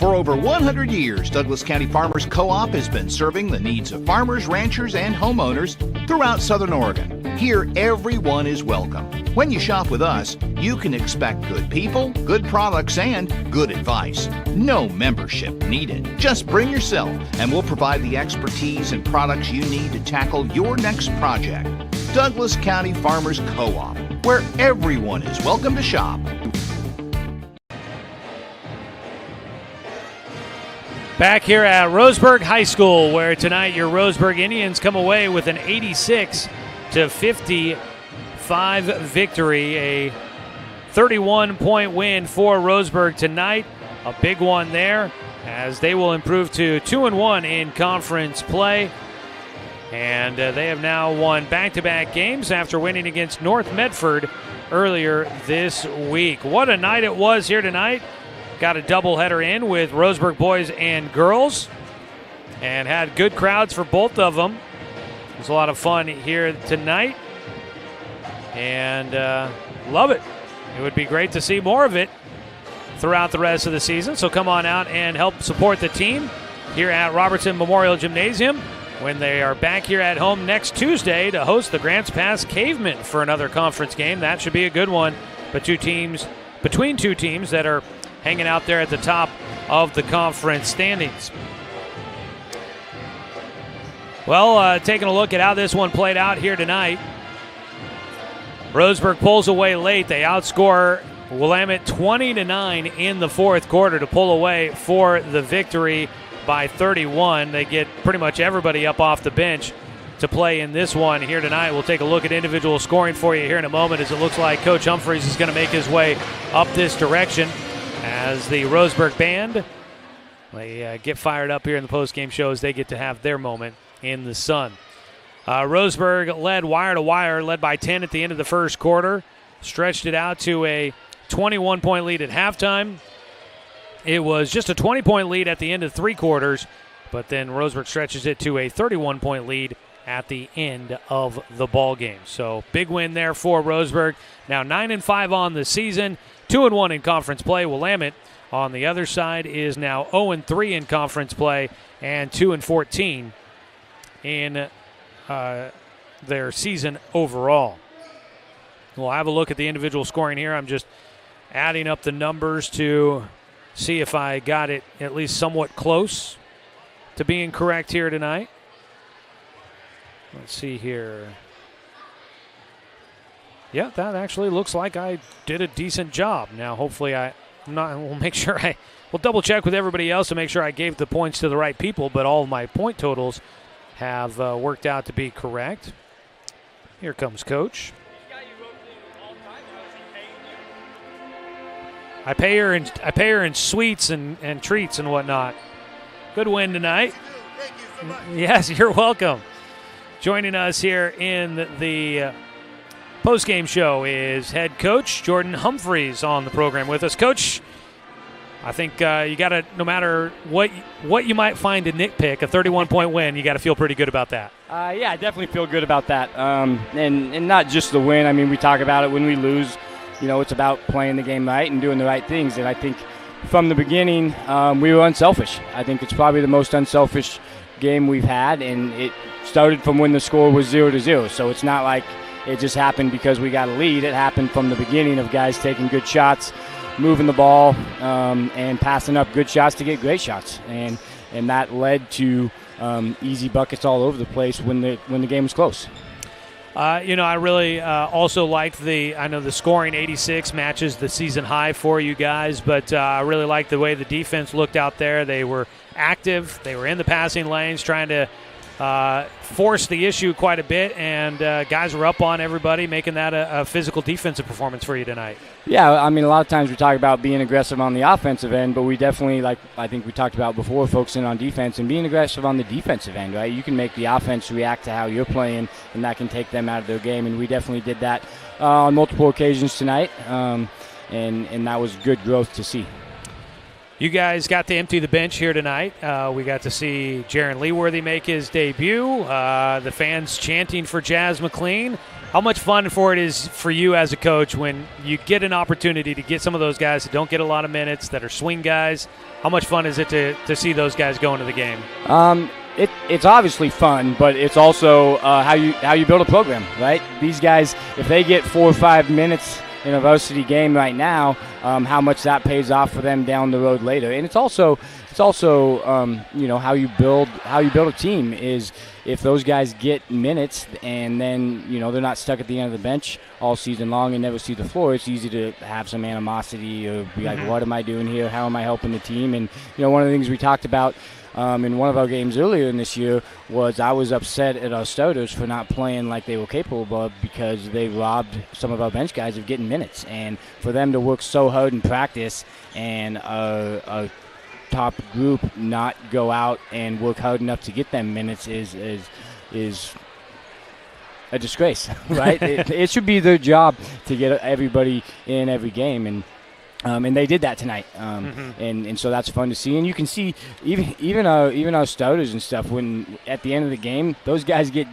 For over 100 years, Douglas County Farmers Co-op has been serving the needs of farmers, ranchers, and homeowners throughout Southern Oregon. Here, everyone is welcome. When you shop with us, you can expect good people, good products, and good advice. No membership needed. Just bring yourself, and we'll provide the expertise and products you need to tackle your next project. Douglas County Farmers Co-op, where everyone is welcome to shop. Back here at Roseburg High School, where tonight your Roseburg Indians come away with an 86-55 victory. A 31-point win for Roseburg tonight. A big one there, as they will improve to 2-1 in conference play. And they have now won back-to-back games after winning against North Medford earlier this week. What a night it was here tonight. Got a doubleheader in with Roseburg boys and girls, and had good crowds for both of them. It was a lot of fun here tonight, and love it. It would be great to see more of it throughout the rest of the season. So come on out and help support the team here at Robertson Memorial Gymnasium when they are back here at home next Tuesday to host the Grants Pass Cavemen for another conference game. That should be a good one, but between two teams that are hanging out there at the top of the conference standings. Well, taking a look at how this one played out here tonight. Roseburg pulls away late. They outscore Willamette 20-9 in the fourth quarter to pull away for the victory by 31. They get pretty much everybody up off the bench to play in this one here tonight. We'll take a look at individual scoring for you here in a moment, as it looks like Coach Humphreys is going to make his way up this direction. As the Roseburg band, they get fired up here in the postgame show as they get to have their moment in the sun. Roseburg led wire to wire, led by 10 at the end of the first quarter. Stretched it out to a 21-point lead at halftime. It was just a 20-point lead at the end of three quarters, but then Roseburg stretches it to a 31-point lead at the end of the ball game. So big win there for Roseburg. Now 9-5 on the season. 2-1 in conference play. Willamette on the other side is now 0-3 in conference play and 2-14 in their season overall. We'll have a look at the individual scoring here. I'm just adding up the numbers to see if I got it at least somewhat close to being correct here tonight. Let's see here. Yeah, that actually looks like I did a decent job. Now, hopefully we'll double check with everybody else to make sure I gave the points to the right people, but all of my point totals have worked out to be correct. Here comes Coach. I pay her in sweets and treats and whatnot. Good win tonight. Yes, you're welcome. Joining us here in the post-game show is head coach Jordan Humphreys on the program with us. Coach, I think you got to, no matter what you might find a nitpick, a 31-point win, you got to feel pretty good about that. Yeah, I definitely feel good about that. And not just the win. I mean, we talk about it when we lose. You know, it's about playing the game right and doing the right things. And I think from the beginning, we were unselfish. I think it's probably the most unselfish game we've had, and it started from when the score was 0-0. So it's not like it just happened because we got a lead. It happened from the beginning of guys taking good shots, moving the ball and passing up good shots to get great shots, and that led to easy buckets all over the place when the game was close. I really also liked I know the scoring 86 matches the season high for you guys, but I really liked the way the defense looked out there. They were active. They were in the passing lanes trying to force the issue quite a bit, and guys were up on everybody, making that a physical defensive performance for you tonight. Yeah, I mean, a lot of times we talk about being aggressive on the offensive end, but we definitely, like I think we talked about before, focusing on defense and being aggressive on the defensive end, right? You can make the offense react to how you're playing, and that can take them out of their game, and we definitely did that on multiple occasions tonight, and that was good growth to see. You guys got to empty the bench here tonight. We got to see Jaron Leeworthy make his debut. The fans chanting for Jazz McLean. How much fun it is for you as a coach when you get an opportunity to get some of those guys that don't get a lot of minutes, that are swing guys? How much fun is it to see those guys go into the game? It's obviously fun, but it's also how you build a program, right? These guys, if they get 4 or 5 minutes in a varsity game right now, how much that pays off for them down the road later. And it's also how you build a team is if those guys get minutes and then they're not stuck at the end of the bench all season long and never see the floor. It's easy to have some animosity or be like, what am I doing here? How am I helping the team? And one of the things we talked about in one of our games earlier in this year was I was upset at our starters for not playing like they were capable of because they robbed some of our bench guys of getting minutes. And for them to work so hard in practice and a top group not go out and work hard enough to get them minutes is a disgrace, right? It should be their job to get everybody in every game, and they did that tonight, and so that's fun to see. And you can see even our starters and stuff. When at the end of the game, those guys get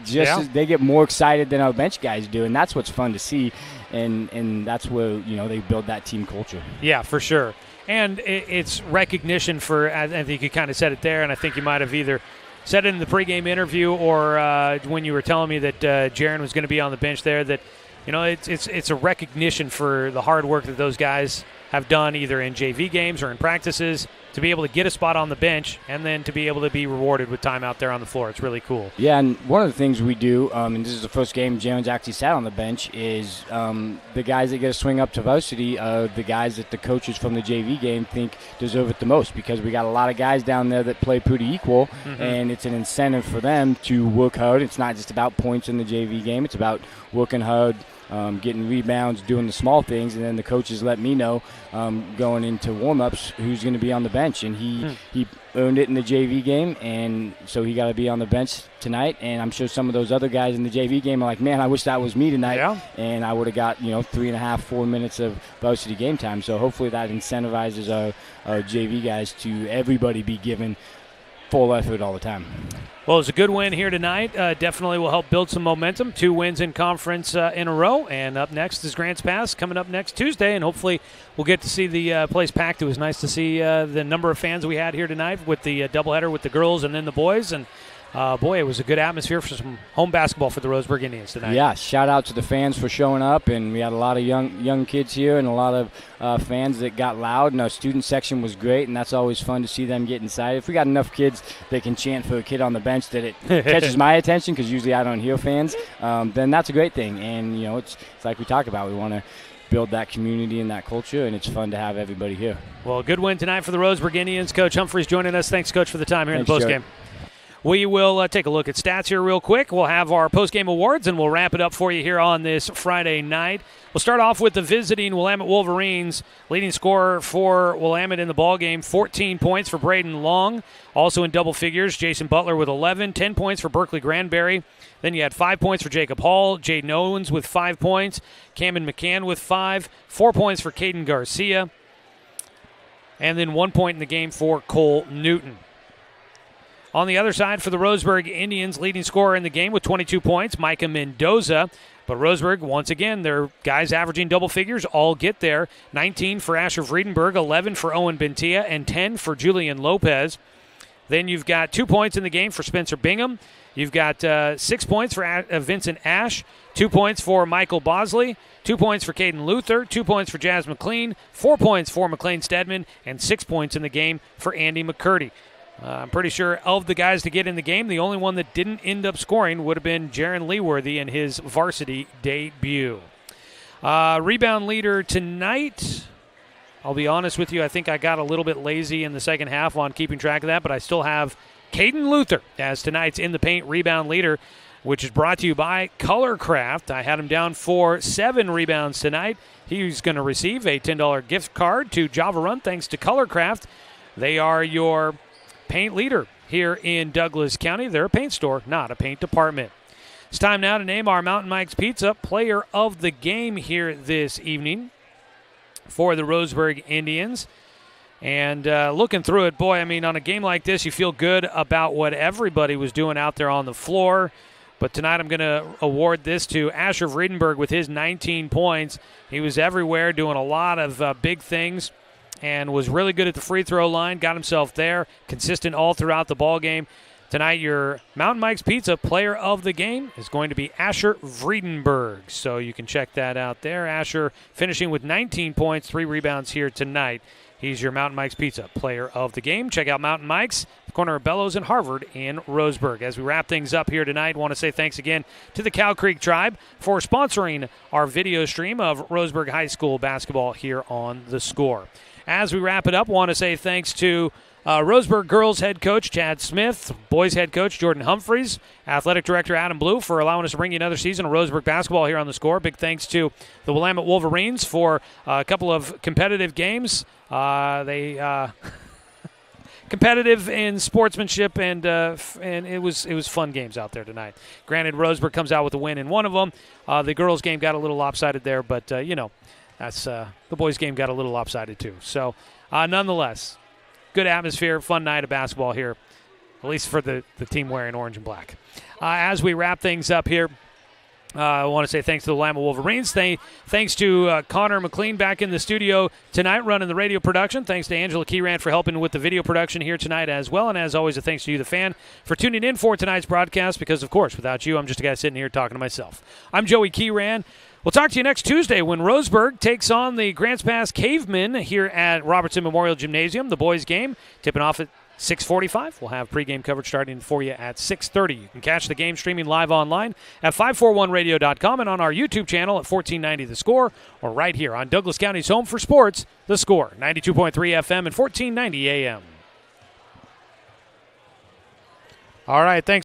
they get more excited than our bench guys do, and that's what's fun to see. And that's where they build that team culture. Yeah, for sure. And it's recognition for. I think you kind of said it there, and I think you might have either said it in the pregame interview or when you were telling me that Jaron was going to be on the bench there. That it's a recognition for the hard work that those guys have done either in JV games or in practices to be able to get a spot on the bench and then to be able to be rewarded with time out there on the floor. It's really cool. Yeah, and one of the things we do, and this is the first game Jaron's actually sat on the bench, is the guys that get a swing up to varsity are the guys that the coaches from the JV game think deserve it the most because we got a lot of guys down there that play pretty equal, and it's an incentive for them to work hard. It's not just about points in the JV game. It's about working hard, getting rebounds, doing the small things, and then the coaches let me know going into warm-ups who's going to be on the bench. And he earned it in the JV game, and so he got to be on the bench tonight. And I'm sure some of those other guys in the JV game are like, man, I wish that was me tonight. Yeah. And I would have got 3.5, 4 minutes of varsity game time. So hopefully that incentivizes our JV guys to everybody be given full effort all the time. Well, it's a good win here tonight. Definitely will help build some momentum. 2 wins in conference in a row. And up next is Grants Pass coming up next Tuesday. And hopefully we'll get to see the place packed. It was nice to see the number of fans we had here tonight with the doubleheader with the girls and then the boys. And, boy, it was a good atmosphere for some home basketball for the Roseburg Indians tonight. Yeah, shout out to the fans for showing up. And we had a lot of young kids here and a lot of fans that got loud. And our student section was great, and that's always fun to see them get inside. If we got enough kids that can chant for a kid on the bench that it catches my attention, because usually I don't hear fans, then that's a great thing. And, it's like we talked about. We want to build that community and that culture, and it's fun to have everybody here. Well, good win tonight for the Roseburg Indians. Coach Humphreys joining us. Thanks, Coach, for the time here in the postgame. We will take a look at stats here real quick. We'll have our postgame awards, and we'll wrap it up for you here on this Friday night. We'll start off with the visiting Willamette Wolverines. Leading scorer for Willamette in the ballgame, 14 points for Braden Long. Also in double figures, Jason Butler with 11, 10 points for Berkeley Granberry. Then you had 5 points for Jacob Hall, Jaden Owens with 5 points, Cameron McCann with 5, 4 points for Caden Garcia, and then 1 point in the game for Cole Newton. On the other side for the Roseburg Indians, leading scorer in the game with 22 points, Micah Mendoza. But Roseburg, once again, their guys averaging double figures all get there. 19 for Asher Vredenberg, 11 for Owen Bentia, and 10 for Julian Lopez. Then you've got 2 points in the game for Spencer Bingham. You've got 6 points for Vincent Ash, 2 points for Michael Bosley, 2 points for Caden Luther, 2 points for Jazz McLean, 4 points for McLean Stedman, and 6 points in the game for Andy McCurdy. I'm pretty sure of the guys to get in the game, the only one that didn't end up scoring would have been Jaron Leeworthy in his varsity debut. Rebound leader tonight, I'll be honest with you, I think I got a little bit lazy in the second half on keeping track of that, but I still have Caden Luther as tonight's in the paint rebound leader, which is brought to you by Colorcraft. I had him down for 7 rebounds tonight. He's going to receive a $10 gift card to Java Run thanks to Colorcraft. They are your paint leader here in Douglas County. They're a paint store, not a paint department. It's time now to name our Mountain Mike's Pizza player of the game here this evening for the Roseburg Indians. And looking through it, boy, I mean, on a game like this, you feel good about what everybody was doing out there on the floor. But tonight I'm going to award this to Asher Vredenberg with his 19 points. He was everywhere doing a lot of big things and was really good at the free throw line, got himself there, consistent all throughout the ball game. Tonight, your Mountain Mike's Pizza player of the game is going to be Asher Vredenberg. So you can check that out there. Asher finishing with 19 points, 3 rebounds here tonight. He's your Mountain Mike's Pizza player of the game. Check out Mountain Mike's, the corner of Bellows and Harvard in Roseburg. As we wrap things up here tonight, I want to say thanks again to the Cow Creek Tribe for sponsoring our video stream of Roseburg High School basketball here on The Score. As we wrap it up, I want to say thanks to Roseburg girls head coach Chad Smith, boys head coach Jordan Humphreys, athletic director Adam Blue for allowing us to bring you another season of Roseburg basketball here on The Score. Big thanks to the Willamette Wolverines for a couple of competitive games. They competitive in sportsmanship, and it was fun games out there tonight. Granted, Roseburg comes out with a win in one of them. The girls' game got a little lopsided there, but that's the boys' game got a little lopsided too. So, nonetheless, good atmosphere, fun night of basketball here, at least for the team wearing orange and black. As we wrap things up here, I want to say thanks to the Willamette Wolverines. Thanks to Connor McLean back in the studio tonight running the radio production. Thanks to Angela Keyran for helping with the video production here tonight as well. And as always, a thanks to you, the fan, for tuning in for tonight's broadcast because, of course, without you, I'm just a guy sitting here talking to myself. I'm Joey Keyran. We'll talk to you next Tuesday when Roseburg takes on the Grants Pass Cavemen here at Robertson Memorial Gymnasium. The boys' game tipping off at 6:45. We'll have pregame coverage starting for you at 6:30. You can catch the game streaming live online at 541radio.com and on our YouTube channel at 1490 The Score, or right here on Douglas County's home for sports, The Score, 92.3 FM and 1490 AM. All right, thanks.